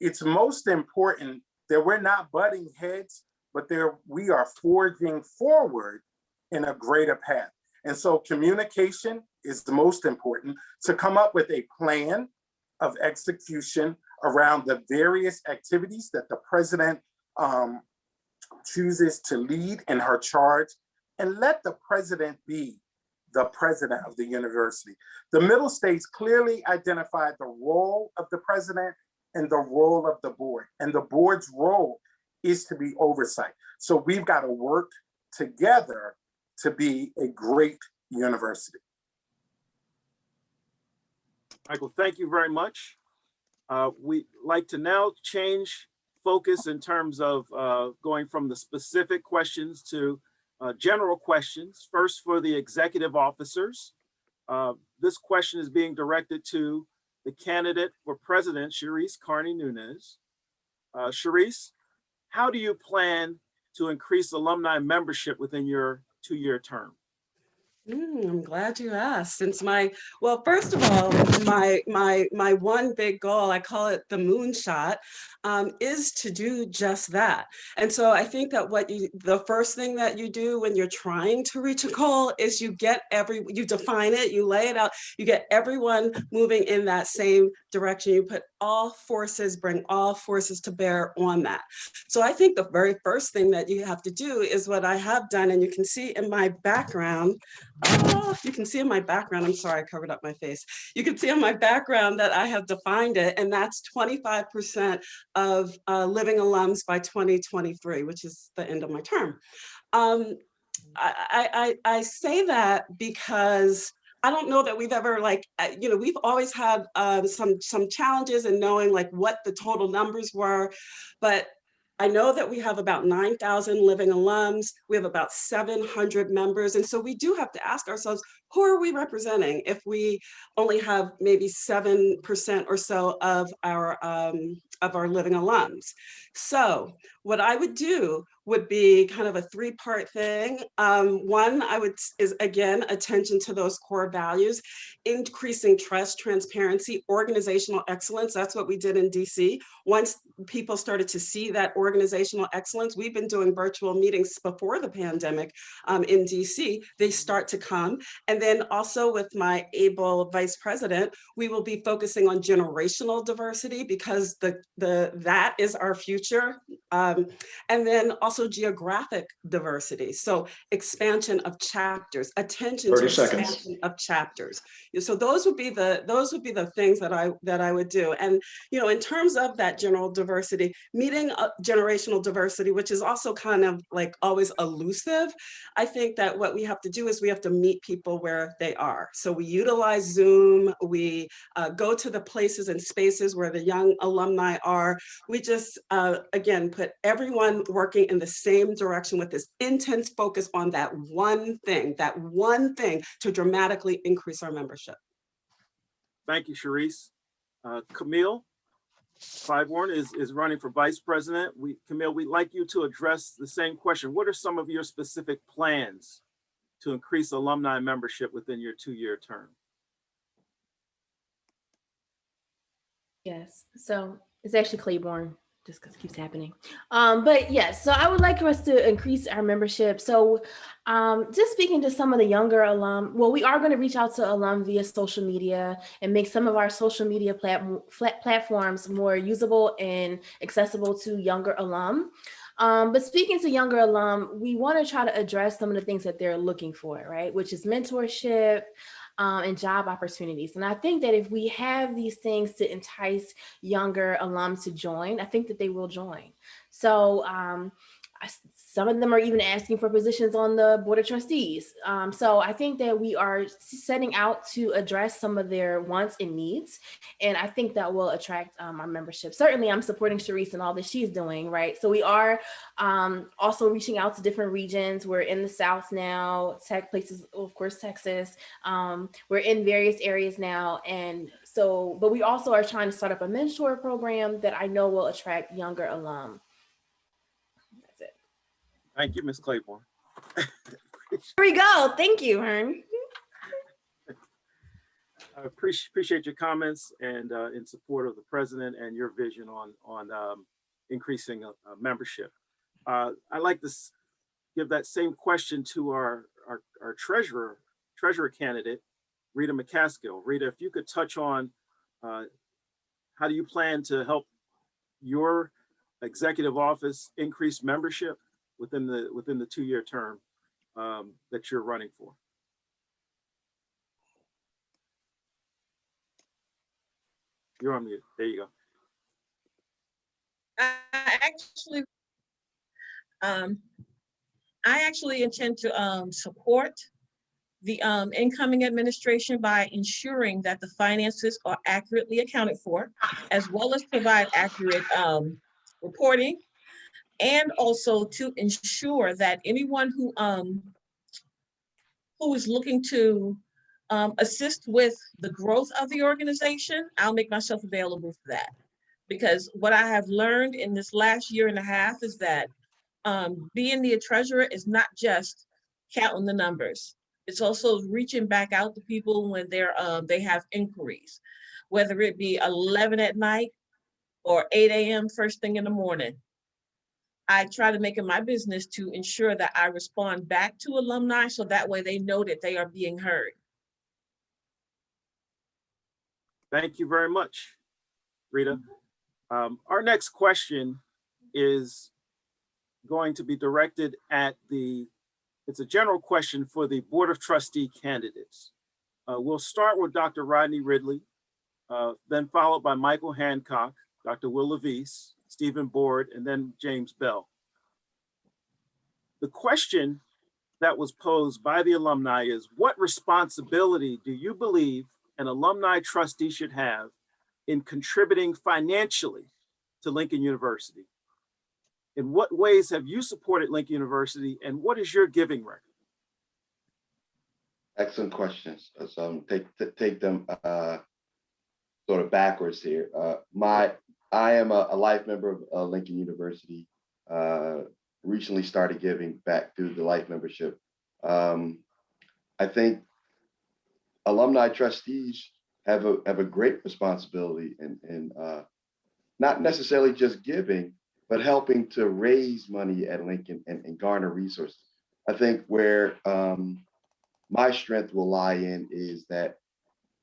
It's most important that we're not butting heads, but we are forging forward in a greater path. And so communication is the most important, to come up with a plan of execution around the various activities that the president chooses to lead in her charge, and let the president be the president of the university. The middle states clearly identified the role of the president and the role of the board, and the board's role is to be oversight. So we've got to work together to be a great university. Michael, thank you very much. We'd like to now change focus in terms of going from the specific questions to general questions. First, for the executive officers. This question is being directed to the candidate for president, Sharice Carney Nunez. Sharice, how do you plan to increase alumni membership within your 2-year term? I'm glad you asked. Well, first of all, my one big goal, I call it the moonshot, is to do just that. And so I think that the first thing that you do when you're trying to reach a goal is you define it, you lay it out, you get everyone moving in that same direction. You put bring all forces to bear on that. So I think the very first thing that you have to do is what I have done, and you can see in my background. You can see in my background, I'm sorry, I covered up my face. You can see in my background that I have defined it, and that's 25% of living alums by 2023, which is the end of my term. I say that because I don't know that we've ever we've always had some challenges in knowing what the total numbers were, but I know that we have about 9,000 living alums. We have about 700 members. And so we do have to ask ourselves, who are we representing if we only have maybe 7% or so of our living alums? So what I would do would be kind of a 3-part thing. One, is again, attention to those core values, increasing trust, transparency, organizational excellence. That's what we did in DC. Once people started to see that organizational excellence, we've been doing virtual meetings before the pandemic in DC, they start to come. And then also with my able vice president, we will be focusing on generational diversity because that is our future. And then also geographic diversity. So expansion of chapters, attention to expansion of chapters. So those would be the things that I would do. And in terms of that general diversity, meeting generational diversity, which is also kind of always elusive, I think that what we have to do is we have to meet people where they are. So we utilize Zoom, we go to the places and spaces where the young alumni are. We just, again, put everyone working in the same direction with this intense focus on that one thing to dramatically increase our membership. Thank you, Sharice. Camille Claiborne is running for vice president. Camille, we'd like you to address the same question. What are some of your specific plans to increase alumni membership within your 2-year term? Yes, so it's actually Claiborne, just because it keeps happening. But yes, so I would like us to increase our membership. So just speaking to some of the younger alum, well, we are going to reach out to alum via social media and make some of our social media platforms more usable and accessible to younger alum. But speaking to younger alum, we want to try to address some of the things that they're looking for, right? Which is mentorship, and job opportunities. And I think that if we have these things to entice younger alums to join, I think that they will join. So some of them are even asking for positions on the board of trustees. So I think that we are setting out to address some of their wants and needs. And I think that will attract our membership. Certainly I'm supporting Sharice and all that she's doing, right? So we are also reaching out to different regions. We're in the South now, tech places, of course, Texas. We're in various areas now. And so, but we also are trying to start up a mentor program that I know will attract younger alum. Thank you, Ms. Claiborne. Here we go. Thank you, Hearn. I appreciate your comments and in support of the president and your vision on increasing membership. I'd like to give that same question to our treasurer candidate, Rita McCaskill. Rita, if you could touch on how do you plan to help your executive office increase membership within the 2-year term that you're running for? You're on mute. There you go. I actually intend to support the incoming administration by ensuring that the finances are accurately accounted for, as well as provide accurate reporting, and also to ensure that anyone who is looking to assist with the growth of the organization, I'll make myself available for that. Because what I have learned in this last year and a half is that being the treasurer is not just counting the numbers. It's also reaching back out to people when they have inquiries, whether it be 11 at night or 8 a.m. first thing in the morning. I try to make it my business to ensure that I respond back to alumni so that way they know that they are being heard. Thank you very much, Rita. Our next question is going to be directed at it's a general question for the Board of Trustee candidates. We'll start with Dr. Rodney Ridley, then followed by Michael Hancock, Dr. Will Levis, Stephen Board, and then James Bell. The question that was posed by the alumni is, what responsibility do you believe an alumni trustee should have in contributing financially to Lincoln University? In what ways have you supported Lincoln University, and what is your giving record? Excellent questions. So take them sort of backwards here. I am a life member of Lincoln University. Recently started giving back through the life membership. I think alumni trustees have a great responsibility in not necessarily just giving, but helping to raise money at Lincoln and garner resources. I think where my strength will lie in is that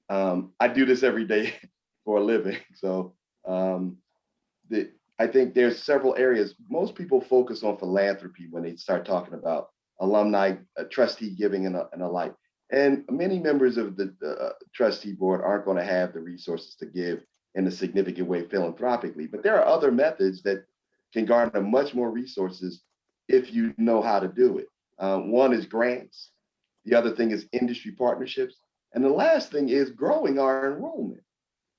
I do this every day for a living. So I think there's several areas. Most people focus on philanthropy when they start talking about alumni trustee giving and the like. And many members of the trustee board aren't going to have the resources to give in a significant way philanthropically. But there are other methods that can garner much more resources if you know how to do it. One is grants. The other thing is industry partnerships. And the last thing is growing our enrollment.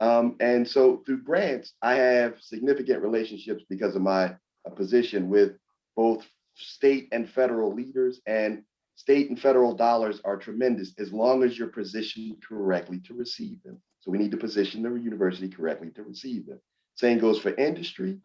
And so through grants, I have significant relationships because of my position with both state and federal leaders, and state and federal dollars are tremendous as long as you're positioned correctly to receive them. So we need to position the university correctly to receive them. Same goes for industry,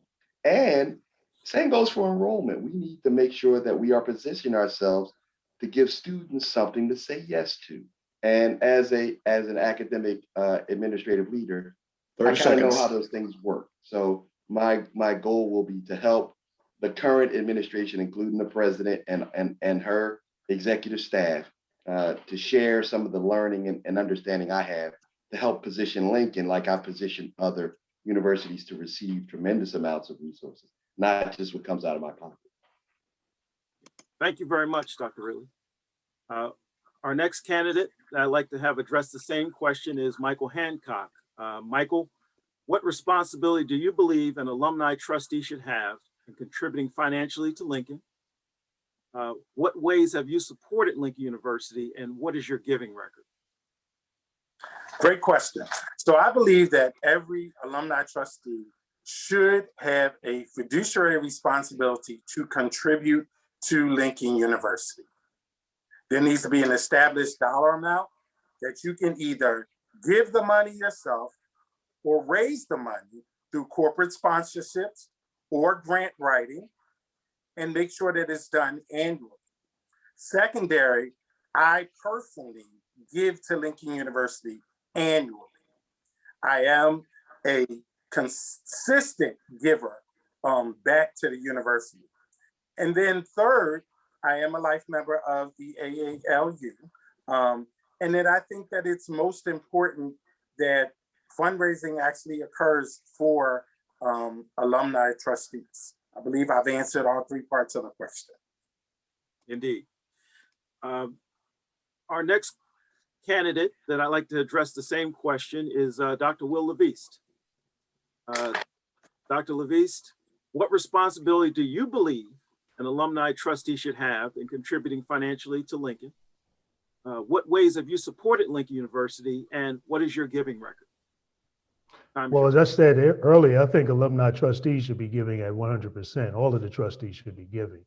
and same goes for enrollment. We need to make sure that we are positioning ourselves to give students something to say yes to. And as an academic administrative leader, I kind of know how those things work. So my goal will be to help the current administration, including the president and her executive staff, to share some of the learning and understanding I have to help position Lincoln like I position other universities to receive tremendous amounts of resources, not just what comes out of my pocket. Thank you very much, Dr. Ridley. Our next candidate that I'd like to have address the same question is Michael Hancock. Michael, what responsibility do you believe an alumni trustee should have in contributing financially to Lincoln? What ways have you supported Lincoln University, and what is your giving record? Great question. So I believe that every alumni trustee should have a fiduciary responsibility to contribute to Lincoln University. There needs to be an established dollar amount that you can either give the money yourself or raise the money through corporate sponsorships or grant writing, and make sure that it's done annually. Secondary, I personally give to Lincoln University annually. I am a consistent giver back to the university. And then third, I am a life member of the AALU. And then I think that it's most important that fundraising actually occurs for alumni trustees. I believe I've answered all three parts of the question. Indeed. Our next candidate that I'd like to address the same question is Dr. Will Levis. Dr. Levis, what responsibility do you believe an alumni trustee should have in contributing financially to Lincoln? What ways have you supported Lincoln University, and what is your giving record? Well, as I said earlier, I think alumni trustees should be giving at 100%. All of the trustees should be giving.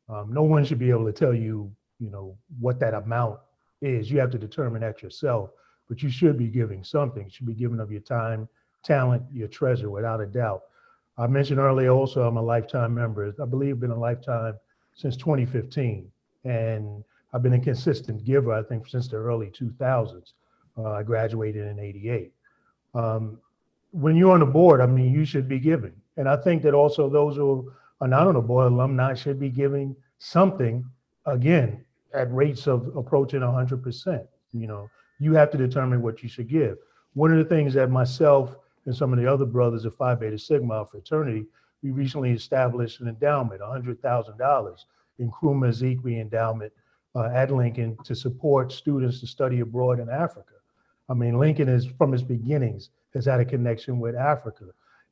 No one should be able to tell you, what that amount is. You have to determine that yourself, but you should be giving something. You should be giving of your time, talent, your treasure, without a doubt. I mentioned earlier also, I'm a lifetime member. I believe I've been a lifetime since 2015. And I've been a consistent giver, I think, since the early 2000s. I graduated in '88. When you're on the board, I mean, you should be giving. And I think that also those who are not on the board, alumni, should be giving something, again, at rates of approaching 100%. You have to determine what you should give. One of the things that myself and some of the other brothers of Phi Beta Sigma fraternity, we recently established an endowment, $100,000 in Nkrumah Ezekiel endowment at Lincoln to support students to study abroad in Africa. I mean, Lincoln is, from its beginnings, has had a connection with Africa.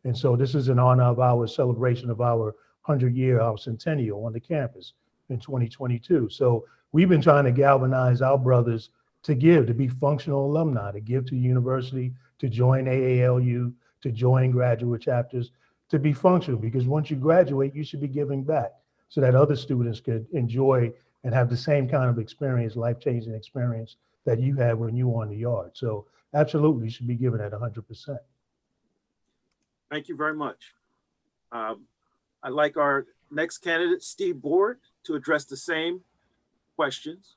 And so this is in honor of our celebration of our 100-year, our centennial on the campus in 2022. So we've been trying to galvanize our brothers to give, to be functional alumni, to give to the university, to join AALU, to join graduate chapters, to be functional, because once you graduate, you should be giving back so that other students could enjoy and have the same kind of experience, life-changing experience that you had when you were on the yard. So absolutely, you should be given at 100%. Thank you very much. I'd like our next candidate, Steve Board, to address the same questions.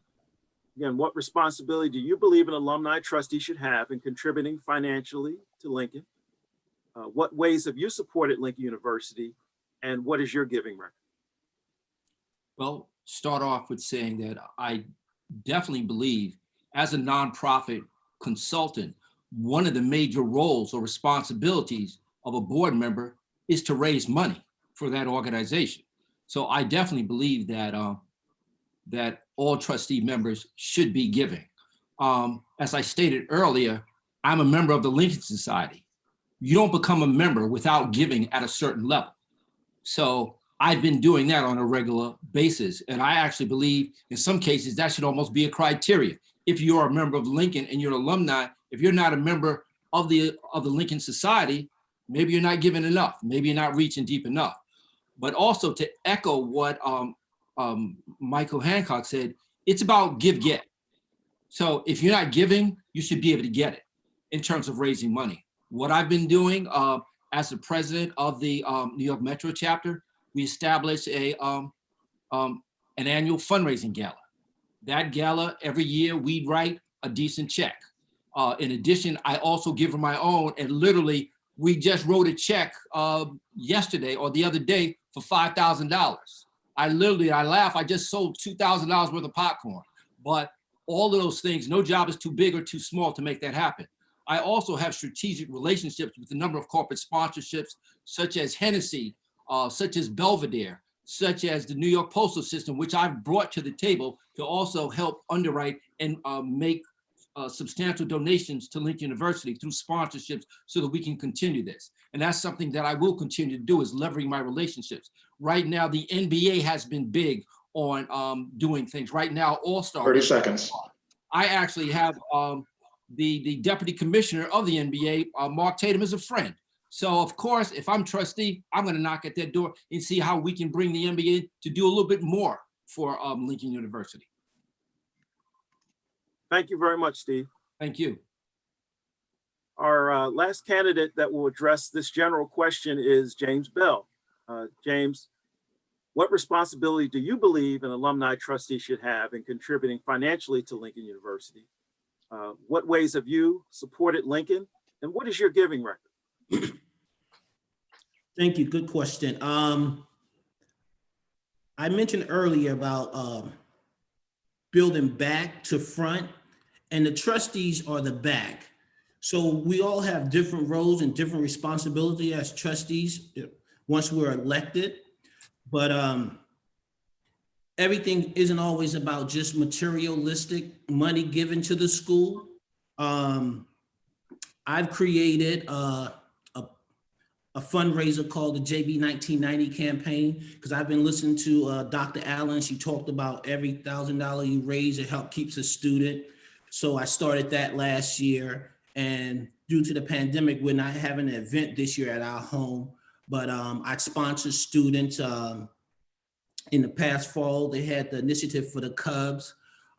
Again, what responsibility do you believe an alumni trustee should have in contributing financially to Lincoln? What ways have you supported Lincoln University? And what is your giving record? Well, start off with saying that I definitely believe, as a nonprofit consultant, one of the major roles or responsibilities of a board member is to raise money for that organization. So I definitely believe that that all trustee members should be giving. As I stated earlier, I'm a member of the Lincoln Society. You don't become a member without giving at a certain level. So I've been doing that on a regular basis. And I actually believe in some cases that should almost be a criteria. If you're a member of Lincoln and you're an alumni, if you're not a member of the Lincoln Society, maybe you're not giving enough. Maybe you're not reaching deep enough. But also to echo what Michael Hancock said, it's about give, get. So if you're not giving, you should be able to get it in terms of raising money. What I've been doing as the president of the New York Metro chapter, we established an annual fundraising gala. That gala, every year we write a decent check. In addition, I also give of my own, and literally we just wrote a check yesterday or the other day for $5,000. I laugh, I just sold $2,000 worth of popcorn. But all of those things, no job is too big or too small to make that happen. I also have strategic relationships with a number of corporate sponsorships, such as Hennessy, such as Belvedere, such as the New York Postal System, which I've brought to the table to also help underwrite and make substantial donations to Lincoln University through sponsorships so that we can continue this. And that's something that I will continue to do, is leveraging my relationships. Right now, the NBA has been big on doing things. Right now, All-Star. 30 seconds. I actually have the deputy commissioner of the NBA, Mark Tatum, as a friend. So of course, if I'm trustee, I'm gonna knock at that door and see how we can bring the NBA to do a little bit more for Lincoln University. Thank you very much, Steve. Thank you. Our last candidate that will address this general question is James Bell. James, what responsibility do you believe an alumni trustee should have in contributing financially to Lincoln University? What ways have you supported Lincoln, and what is your giving record? Thank you. Good question. I mentioned earlier about building back to front, and the trustees are the back. So we all have different roles and different responsibility as trustees once we're elected, but everything isn't always about just materialistic money given to the school. I've created a fundraiser called the JB 1990 campaign, because I've been listening to Dr. Allen. She talked about every $1,000 you raise, it helps keeps a student. So I started that last year, and due to the pandemic, we're not having an event this year at our home, but I sponsor students. In the past fall, they had the initiative for the Cubs.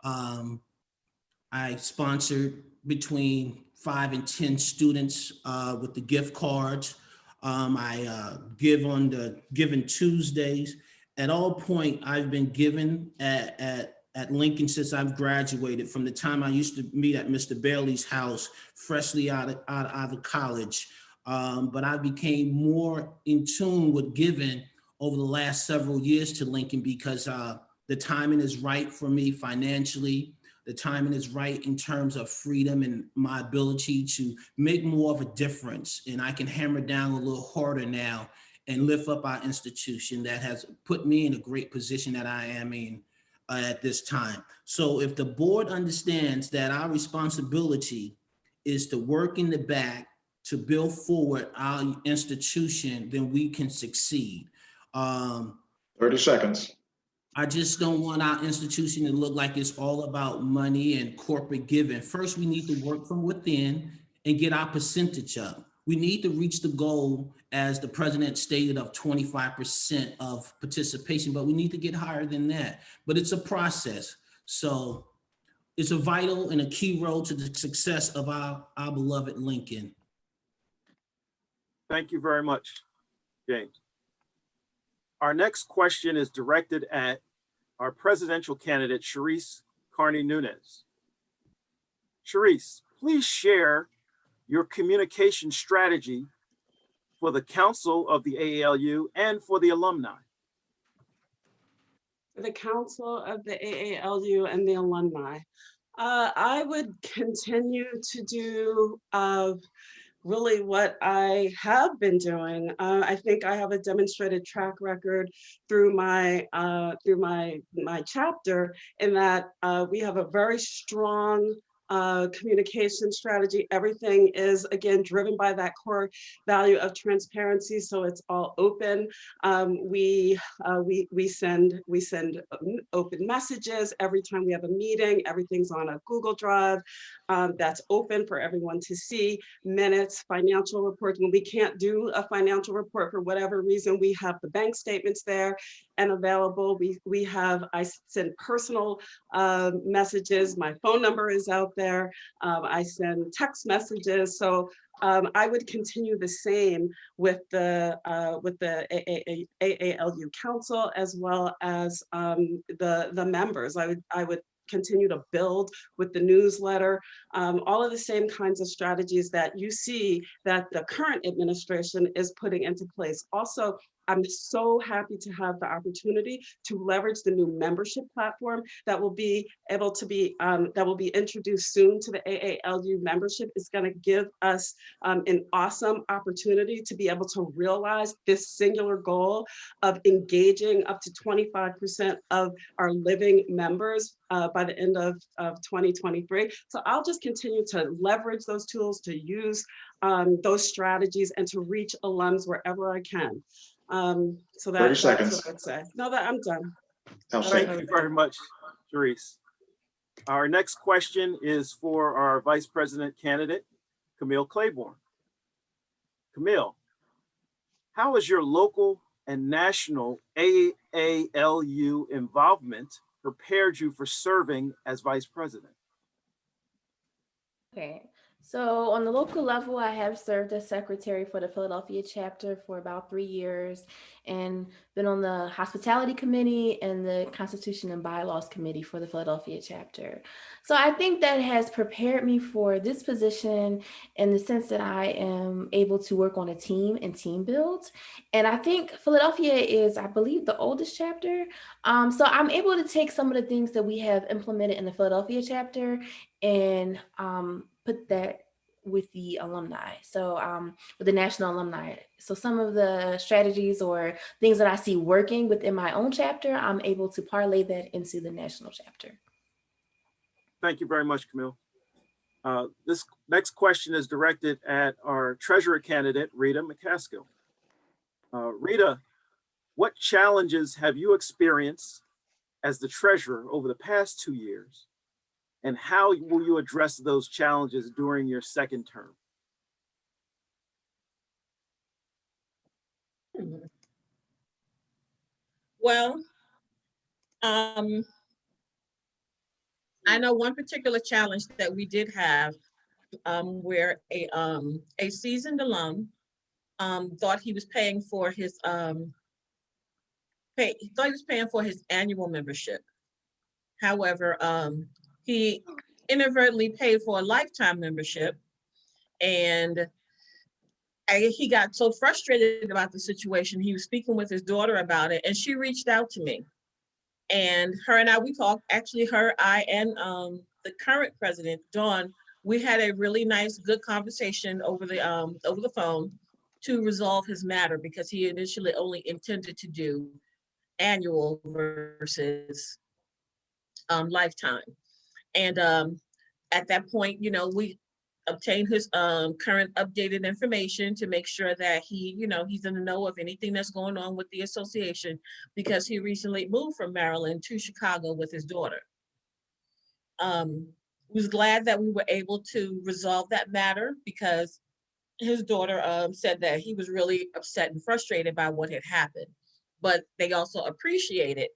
I sponsored between 5 and 10 students with the gift cards. I give on the Giving Tuesdays. At all point, I've been giving at Lincoln since I've graduated, from the time I used to meet at Mr. Bailey's house, freshly out of college. But I became more in tune with giving over the last several years to Lincoln because the timing is right for me financially. The timing is right in terms of freedom and my ability to make more of a difference. And I can hammer down a little harder now and lift up our institution that has put me in a great position that I am in at this time. So if the board understands that our responsibility is to work in the back to build forward our institution, then we can succeed. 30 seconds. I just don't want our institution to look like it's all about money and corporate giving. First, we need to work from within and get our percentage up. We need to reach the goal, as the president stated, of 25% of participation, but we need to get higher than that. But it's a process. So it's a vital and a key role to the success of our beloved Lincoln. Thank you very much, James. Our next question is directed at our presidential candidate, Sharice Carney Nunez. Sharice, please share your communication strategy for the Council of the AALU and for the alumni. The Council of the AALU and the alumni. I would continue to do really what I have been doing. I think I have a demonstrated track record through my chapter, in that we have a very strong communication strategy. Everything is, again, driven by that core value of transparency. So it's all open. We send open messages every time we have a meeting. Everything's on a Google Drive that's open for everyone to see. Minutes, financial reports. When we can't do a financial report for whatever reason, we have the bank statements there and available. I send personal messages. My phone number is out there. I send text messages. So I would continue the same with the AALU Council, as well as the members. I would continue to build with the newsletter, all of the same kinds of strategies that you see that the current administration is putting into place. Also, I'm so happy to have the opportunity to leverage the new membership platform that will be able to be introduced soon to the AALU membership. Is going to give us an awesome opportunity to be able to realize this singular goal of engaging up to 25% of our living members by the end of 2023. So I'll just continue to leverage those tools, to use those strategies, and to reach alums wherever I can. So 30 that's seconds. what I'd say. No, that I'm done. Thank you very much, Sharice. Our next question is for our Vice President candidate, Camille Claiborne. Camille, how has your local and national AALU involvement prepared you for serving as Vice President? Okay, so on the local level, I have served as secretary for the Philadelphia chapter for about 3 years, and been on the hospitality committee and the Constitution and Bylaws committee for the Philadelphia chapter. So I think that has prepared me for this position in the sense that I am able to work on a team and team build. And I think Philadelphia is, I believe, the oldest chapter. So I'm able to take some of the things that we have implemented in the Philadelphia chapter and put that with the alumni. So with the national alumni. So some of the strategies or things that I see working within my own chapter, I'm able to parlay that into the national chapter. Thank you very much, Camille. This next question is directed at our treasurer candidate, Rita McCaskill. Rita, what challenges have you experienced as the treasurer over the past 2 years? And how will you address those challenges during your second term? Well, I know one particular challenge that we did have, where a seasoned alum thought he was paying for his he thought he was paying for his annual membership. However, he inadvertently paid for a lifetime membership, and he got so frustrated about the situation. He was speaking with his daughter about it, and she reached out to me. And her and I, we talked, actually her, I, and the current president, Dawn, we had a really nice, good conversation over the phone to resolve his matter, because he initially only intended to do annual versus lifetime. And at that point, you know, we obtained his current updated information to make sure that he, you know, he's in the know of anything that's going on with the association, because he recently moved from Maryland to Chicago with his daughter. Was glad that we were able to resolve that matter, because his daughter said that he was really upset and frustrated by what had happened, but they also appreciated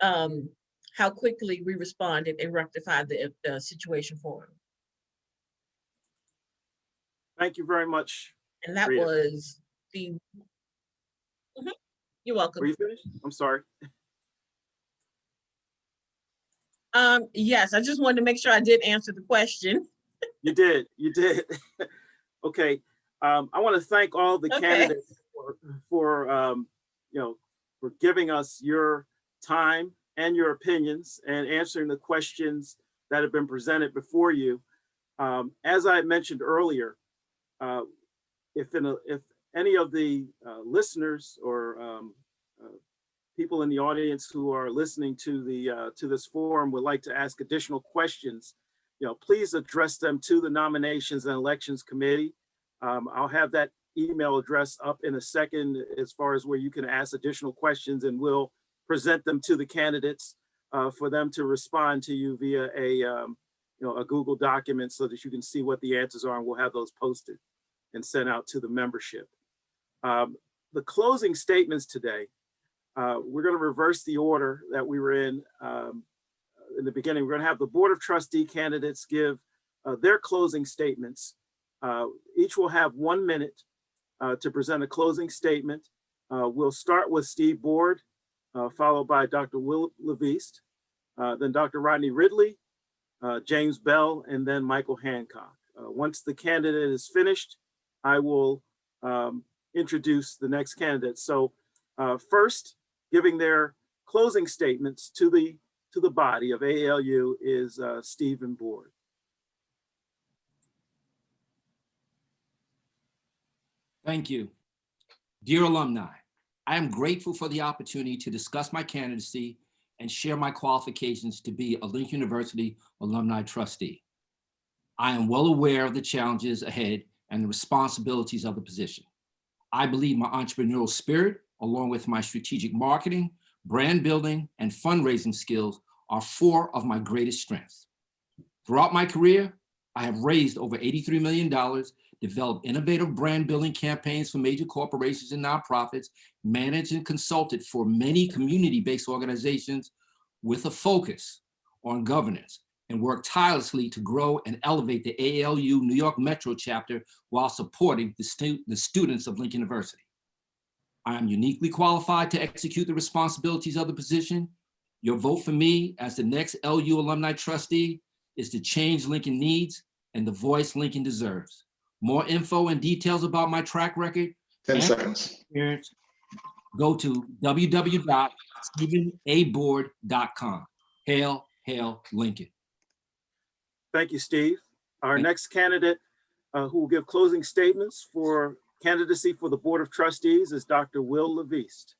how quickly we responded and rectified the situation for him. Thank you very much. And that Rita. was the, You're welcome. Were you finished? I'm sorry. Yes, I just wanted to make sure I did answer the question. You did. Okay. I want to thank all the candidates for you know, for giving us your time and your opinions and answering the questions that have been presented before you. As I mentioned earlier, if any of the listeners or people in the audience who are listening to this forum would like to ask additional questions, you know, please address them to the Nominations and Elections Committee. I'll have that email address up in a second, as far as where you can ask additional questions, and we'll present them to the candidates for them to respond to you via a Google document, so that you can see what the answers are, and we'll have those posted and sent out to the membership. The closing statements today, we're going to reverse the order that we were in the beginning. We're going to have the Board of Trustee candidates give their closing statements. Each will have 1 minute to present a closing statement. We'll start with Steve Board, followed by Dr. Will Leveist, then Dr. Rodney Ridley, James Bell, and then Michael Hancock. Once the candidate is finished, I will introduce the next candidate. So first, giving their closing statements to the body of AALU is Stephen Board. Thank you. Dear alumni, I am grateful for the opportunity to discuss my candidacy and share my qualifications to be a Lincoln University alumni trustee. I am well aware of the challenges ahead and the responsibilities of the position. I believe my entrepreneurial spirit, along with my strategic marketing, brand building, and fundraising skills are 4 of my greatest strengths. Throughout my career, I have raised over $83 million, developed innovative brand building campaigns for major corporations and nonprofits, managed and consulted for many community-based organizations with a focus on governance, and worked tirelessly to grow and elevate the AALU New York Metro chapter while supporting the students of Lincoln University. I am uniquely qualified to execute the responsibilities of the position. Your vote for me as the next LU alumni trustee is the change Lincoln needs and the voice Lincoln deserves. More info and details about my track record 10 seconds. Go to www.stephenaboard.com. Hail, hail Lincoln. Thank you, Steve. Our next candidate who will give closing statements for candidacy for the Board of Trustees is Dr. Will Leveist.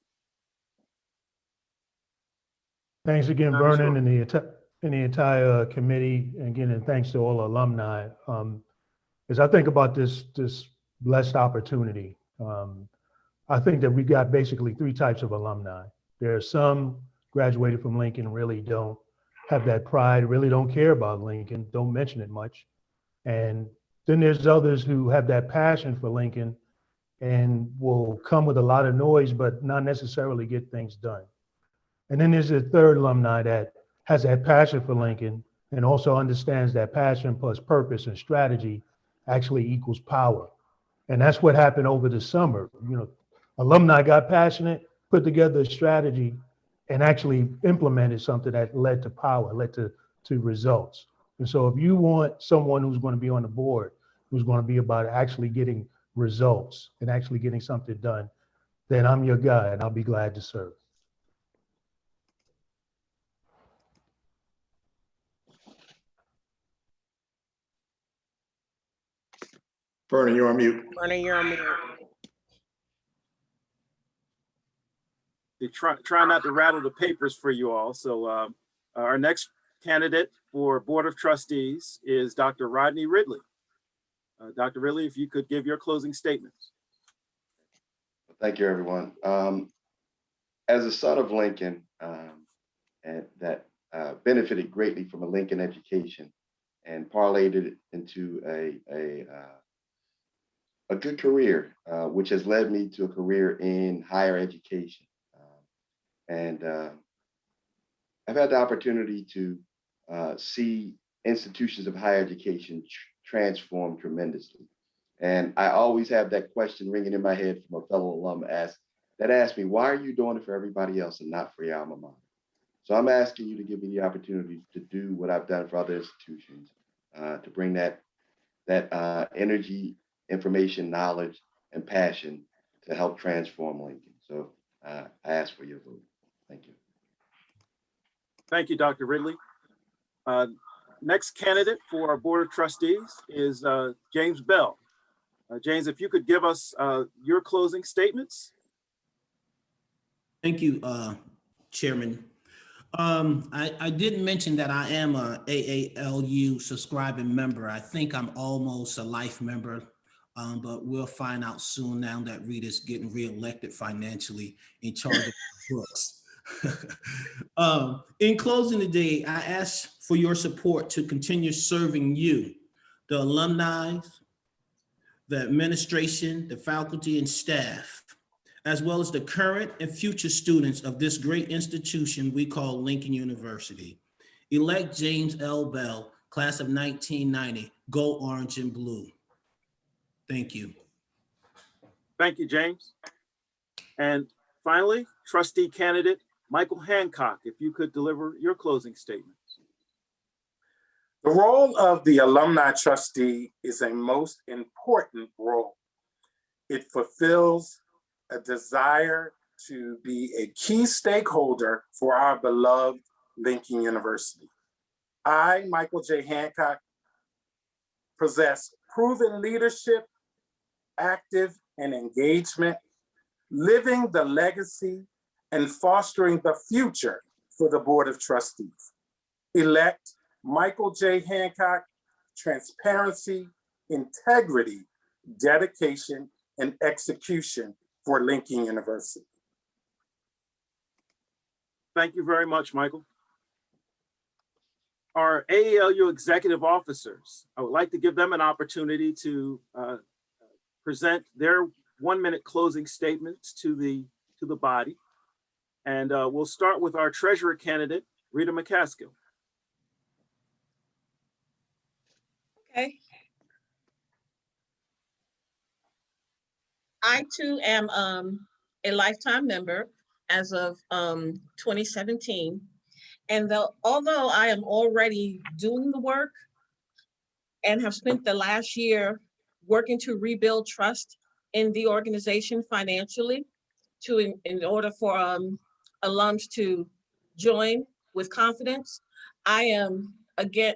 Thanks again, Vernon, and the entire committee. Again, and thanks to all alumni. As I think about this blessed opportunity, I think that we got basically 3 types of alumni. There are some graduated from Lincoln, really don't have that pride, really don't care about Lincoln, don't mention it much. And then there's others who have that passion for Lincoln, and will come with a lot of noise, but not necessarily get things done. And then there's a third alumni that has that passion for Lincoln and also understands that passion plus purpose and strategy actually equals power. And that's what happened over the summer. You know, alumni got passionate, put together a strategy, and actually implemented something that led to power, led to results. And so if you want someone who's going to be on the board, who's going to be about actually getting results and actually getting something done, then I'm your guy and I'll be glad to serve. Vernon, you're on mute. Vernon, you're on mute. They try not to rattle the papers for you all. So our next candidate for Board of Trustees is Dr. Rodney Ridley. Dr. Ridley, if you could give your closing statements. Thank you, everyone. As a son of Lincoln, and that benefited greatly from a Lincoln education and parlayed it into a good career, which has led me to a career in higher education. And I've had the opportunity to see institutions of higher education transform tremendously. And I always have that question ringing in my head from a fellow alum that asked me, why are you doing it for everybody else and not for your alma mater? So I'm asking you to give me the opportunity to do what I've done for other institutions, to bring that energy, information, knowledge, and passion to help transform Lincoln. So I ask for your vote. Thank you. Thank you, Dr. Ridley. Next candidate for our Board of Trustees is James Bell. James, if you could give us your closing statements. Thank you, Chairman. I didn't mention that I am a AALU subscribing member. I think I'm almost a life member, but we'll find out soon now that Rita's getting reelected financially in charge of books. In closing today, I ask for your support to continue serving you, the alumni, the administration, the faculty and staff, as well as the current and future students of this great institution we call Lincoln University. Elect James L. Bell, class of 1990, go orange and blue. Thank you. Thank you, James. And finally, trustee candidate Michael Hancock, if you could deliver your closing statements. The role of the alumni trustee is a most important role. It fulfills a desire to be a key stakeholder for our beloved Lincoln University. I, Michael J. Hancock, possess proven leadership, active and engagement, living the legacy and fostering the future for the Board of Trustees. Elect Michael J. Hancock, transparency, integrity, dedication, and execution for Lincoln University. Thank you very much, Michael. Our AALU executive officers, I would like to give them an opportunity to present their 1-minute closing statements to the body. And we'll start with our treasurer candidate, Rita McCaskill. Okay. I too am a lifetime member as of 2017. And although I am already doing the work and have spent the last year working to rebuild trust in the organization financially in order for alums to join with confidence, I'm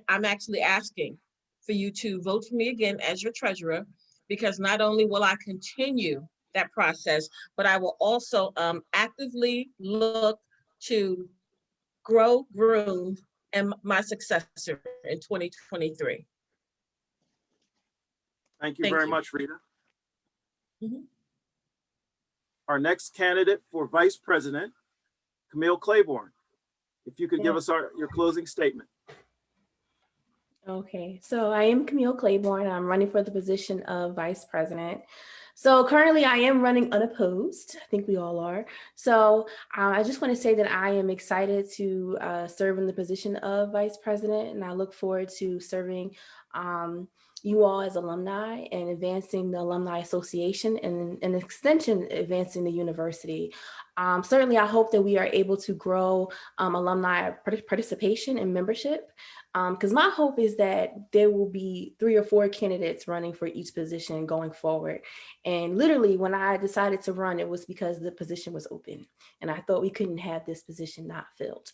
actually asking for you to vote for me again as your treasurer, because not only will I continue that process, but I will also actively look to grow, groom, and my successor in 2023. Thank you very much, Rita. Mhm. Our next candidate for vice president, Camille Claiborne. If you could give us your closing statement. Okay, so I am Camille Claiborne. I'm running for the position of vice president. So currently I am running unopposed. I think we all are. So I just want to say that I am excited to serve in the position of vice president, and I look forward to serving you all as alumni and advancing the Alumni Association and an extension advancing the university. Certainly, I hope that we are able to grow alumni participation and membership, because my hope is that there will be 3 or 4 candidates running for each position going forward. And literally, when I decided to run, it was because the position was open, and I thought we couldn't have this position not filled.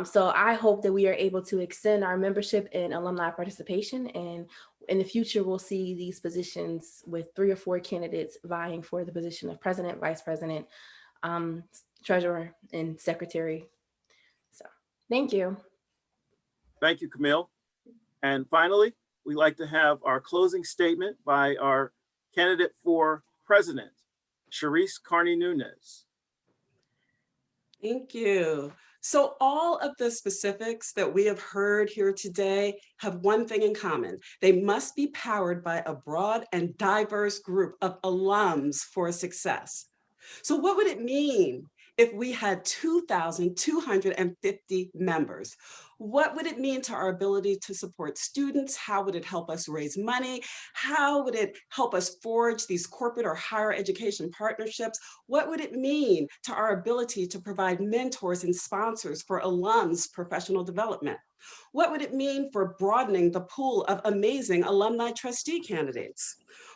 So I hope that we are able to extend our membership and alumni participation, and in the future, we'll see these positions with 3 or 4 candidates vying for the position of president, vice president, treasurer, and secretary. So thank you. Thank you, Camille. And finally, we'd like to have our closing statement by our candidate for president, Sharice Carney-Nunez. Thank you. So all of the specifics that we have heard here today have one thing in common. They must be powered by a broad and diverse group of alums for success. So what would it mean if we had 2,250 members? What would it mean to our ability to support students? How would it help us raise money? How would it help us forge these corporate or higher education partnerships? What would it mean to our ability to provide mentors and sponsors for alums' professional development? What would it mean for broadening the pool of amazing alumni trustee candidates?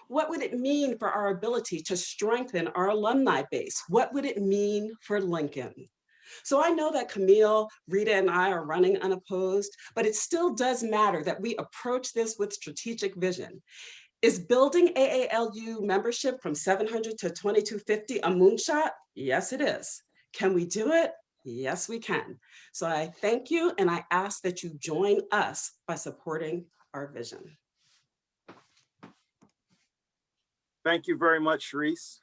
What would it mean for our ability to strengthen our alumni base? What would it mean for Lincoln? So I know that Camille, Rita, and I are running unopposed, but it still does matter that we approach this with strategic vision. Is building AALU membership from 700 to 2250 a moonshot? Yes, it is. Can we do it? Yes, we can. So I thank you, and I ask that you join us by supporting our vision. Thank you very much, Sharice.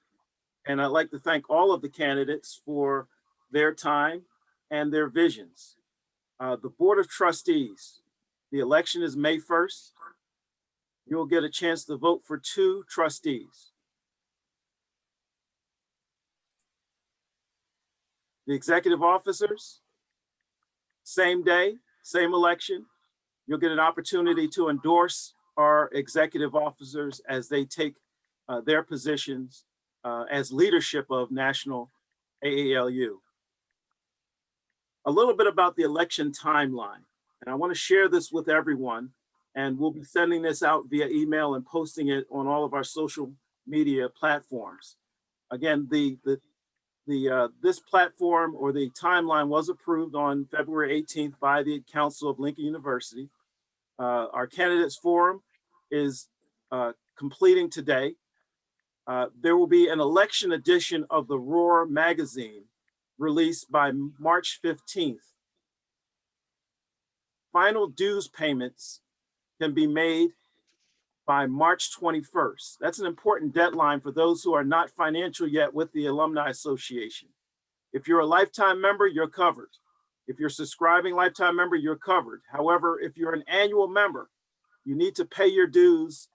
And I'd like to thank all of the candidates for their time and their visions. The Board of Trustees, the election is May 1st. You'll get a chance to vote for 2 trustees. The executive officers, same day, same election. You'll get an opportunity to endorse our executive officers as they take their positions as leadership of National AALU. A little bit about the election timeline, and I want to share this with everyone, and we'll be sending this out via email and posting it on all of our social media platforms. Again, this platform or the timeline was approved on February 18th by the Council of Lincoln University. Our candidates forum is completing today. There will be an election edition of the Roar magazine released by March 15th. Final dues payments can be made by March 21st. That's an important deadline for those who are not financial yet with the Alumni Association. If you're a lifetime member, you're covered. If you're a subscribing lifetime member, you're covered. However, if you're an annual member, you need to pay your dues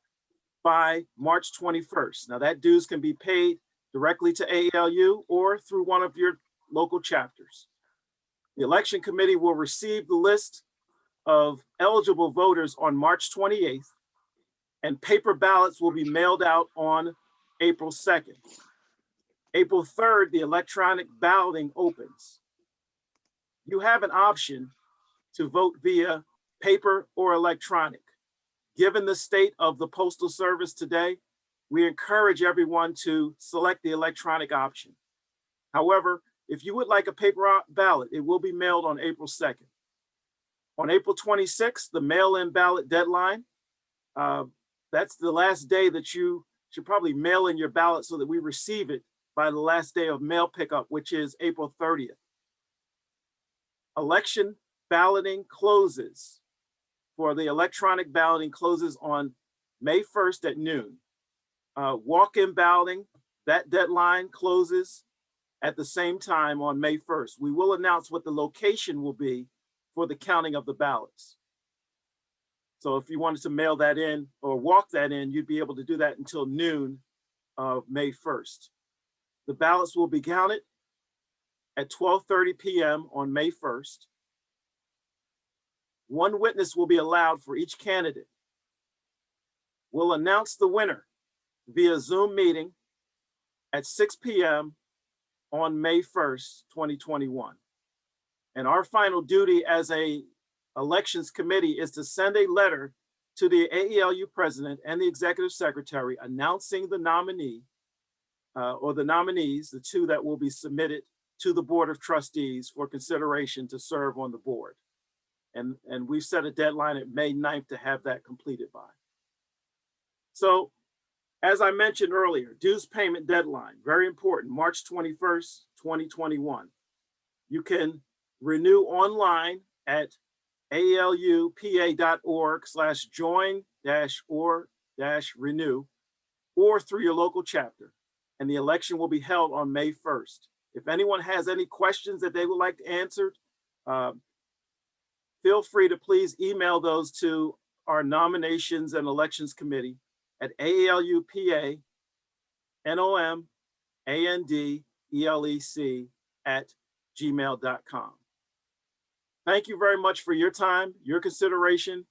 by March 21st. Now that dues can be paid directly to AALU or through one of your local chapters. The election committee will receive the list of eligible voters on March 28th, and paper ballots will be mailed out on April 2nd. April 3rd, the electronic balloting opens. You have an option to vote via paper or electronic. Given the state of the Postal Service today, we encourage everyone to select the electronic option. However, if you would like a paper ballot, it will be mailed on April 2nd. On April 26th, the mail-in ballot deadline, that's the last day that you should probably mail in your ballot so that we receive it by the last day of mail pickup, which is April 30th. Election balloting closes for the electronic balloting closes on May 1st at noon. Walk-in balloting, that deadline closes at the same time on May 1st. We will announce what the location will be for the counting of the ballots. So if you wanted to mail that in or walk that in, you'd be able to do that until noon of May 1st. The ballots will be counted at 12:30 p.m. on May 1st. One witness will be allowed for each candidate. We'll announce the winner via Zoom meeting at 6 p.m. on May 1st, 2021. And our final duty as a elections committee is to send a letter to the AALU president and the executive secretary announcing the nominee or the nominees, the two that will be submitted to the Board of Trustees for consideration to serve on the board. And we've set a deadline at May 9th to have that completed by. So, as I mentioned earlier, dues payment deadline, very important, March 21st, 2021. You can renew online at aalupa.org/join-or-renew or through your local chapter. And the election will be held on May 1st. If anyone has any questions that they would like answered, feel free to please email those to our nominations and elections committee at aalupa@gmail.com. Thank you very much for your time, your consideration.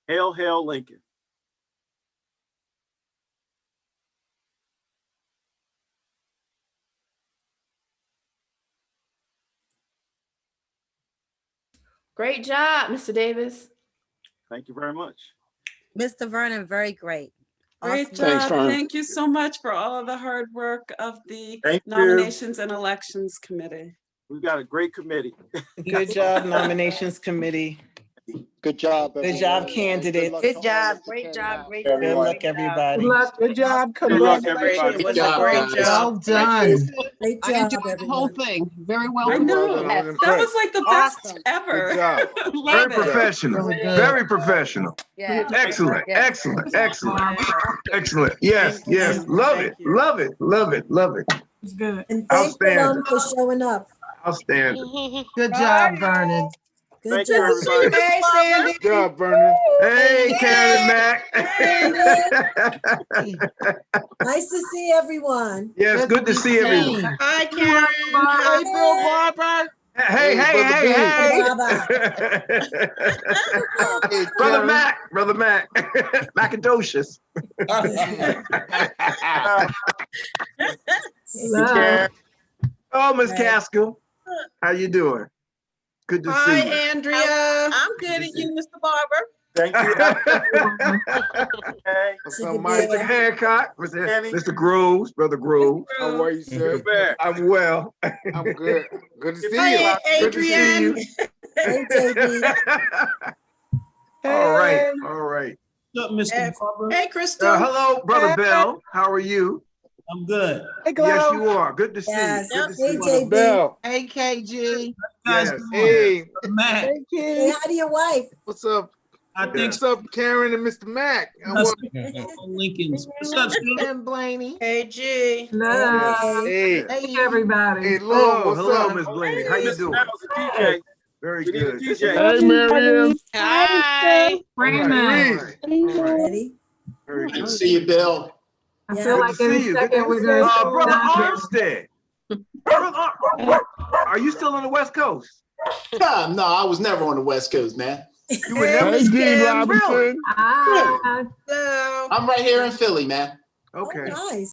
Hail, hail, Lincoln. Great job, Mr. Davis. Thank you very much. Mr. Vernon, very great. Great Awesome. job. Thanks, Vern. Thank you so much for all of the hard work of the Thank you. Nominations and Elections Committee. We've got a great committee. Good job, nominations committee. Good job. Good job, everyone. And candidates. good luck to Good all job. of the Great job. candidates. Great Good job. luck, great job. everybody. Good luck. Good job. Good luck, everybody. It was a great guys. job. done. Great I job, enjoyed the whole everyone. thing. Very well. I done. know. I was That impressed. was like the best Awesome. ever. Good job. Love Very it. professional. Really good. Very professional. Yeah. Excellent. Yeah. Excellent. Excellent. Yeah. Excellent. Yes. Thank you. Yes. Love Thank it. you. Love it. Love it. Love it. It's good. And thank you, Outstanding. for showing up. Outstanding. Good job, Vernon. Good Thank you, job. everybody. Hey, Sandy. Good job, Vernon. Hey, Karen Mac. Nice to see everyone. Yes. Good to see everyone. Hi, Karen. Hey, Bill Barber. Hey, Hey, hey, Brother hey, B. hey. Hey, Brother Karen. Mac. Brother Mac. Macadocious. Hello. Oh, Miss Right. Caskill. How you doing? Good to Hi, see you. Andrea. I'm good at you, Mr. Barber. Thank you. Hey, What's Good up, to Mike? be Mr. Hancock, Danny. Mr. Groves, Brother Groves. How are you, sir? I'm well. I'm good. Good to see Hi, you. Good to see you. Hey, JB. All right, all right. What's up, Mr. Barber? Hey, Crystal. Hello, Brother Bell. How are you? I'm good. Hey, Yes, Glow. you are. Good to see Yes. you. Good to Hey, see you. Brother JB. Bell. Hey, KG. Guys, Yes. Hey, Matt. Hey, Say Kid. hi to your wife. what's up? I think What's up, Karen and Mr. Mac? How are Lincoln's. What's up, Stu? And Blaney. Hey, G. Hello. Hey, Hey, everybody. hey, Lou, Hello, what's hello, up? Miss Blaney. How you Miss doing? Mel's a DJ. Very We need a good. DJ. Hey, Miriam. Hi. All Raymond. right. All right. Ready? Very good. See you, Bill. I Yeah. feel Good like to any see you. Good second to we're see gonna you. see Brother Dante. Armstead. Are you still on the West Coast? No, I was never on the West Coast, man. You were never Hey, D. Really? Robinson. Ah. Hello. I'm right here in Philly, man. Oh, Okay. nice.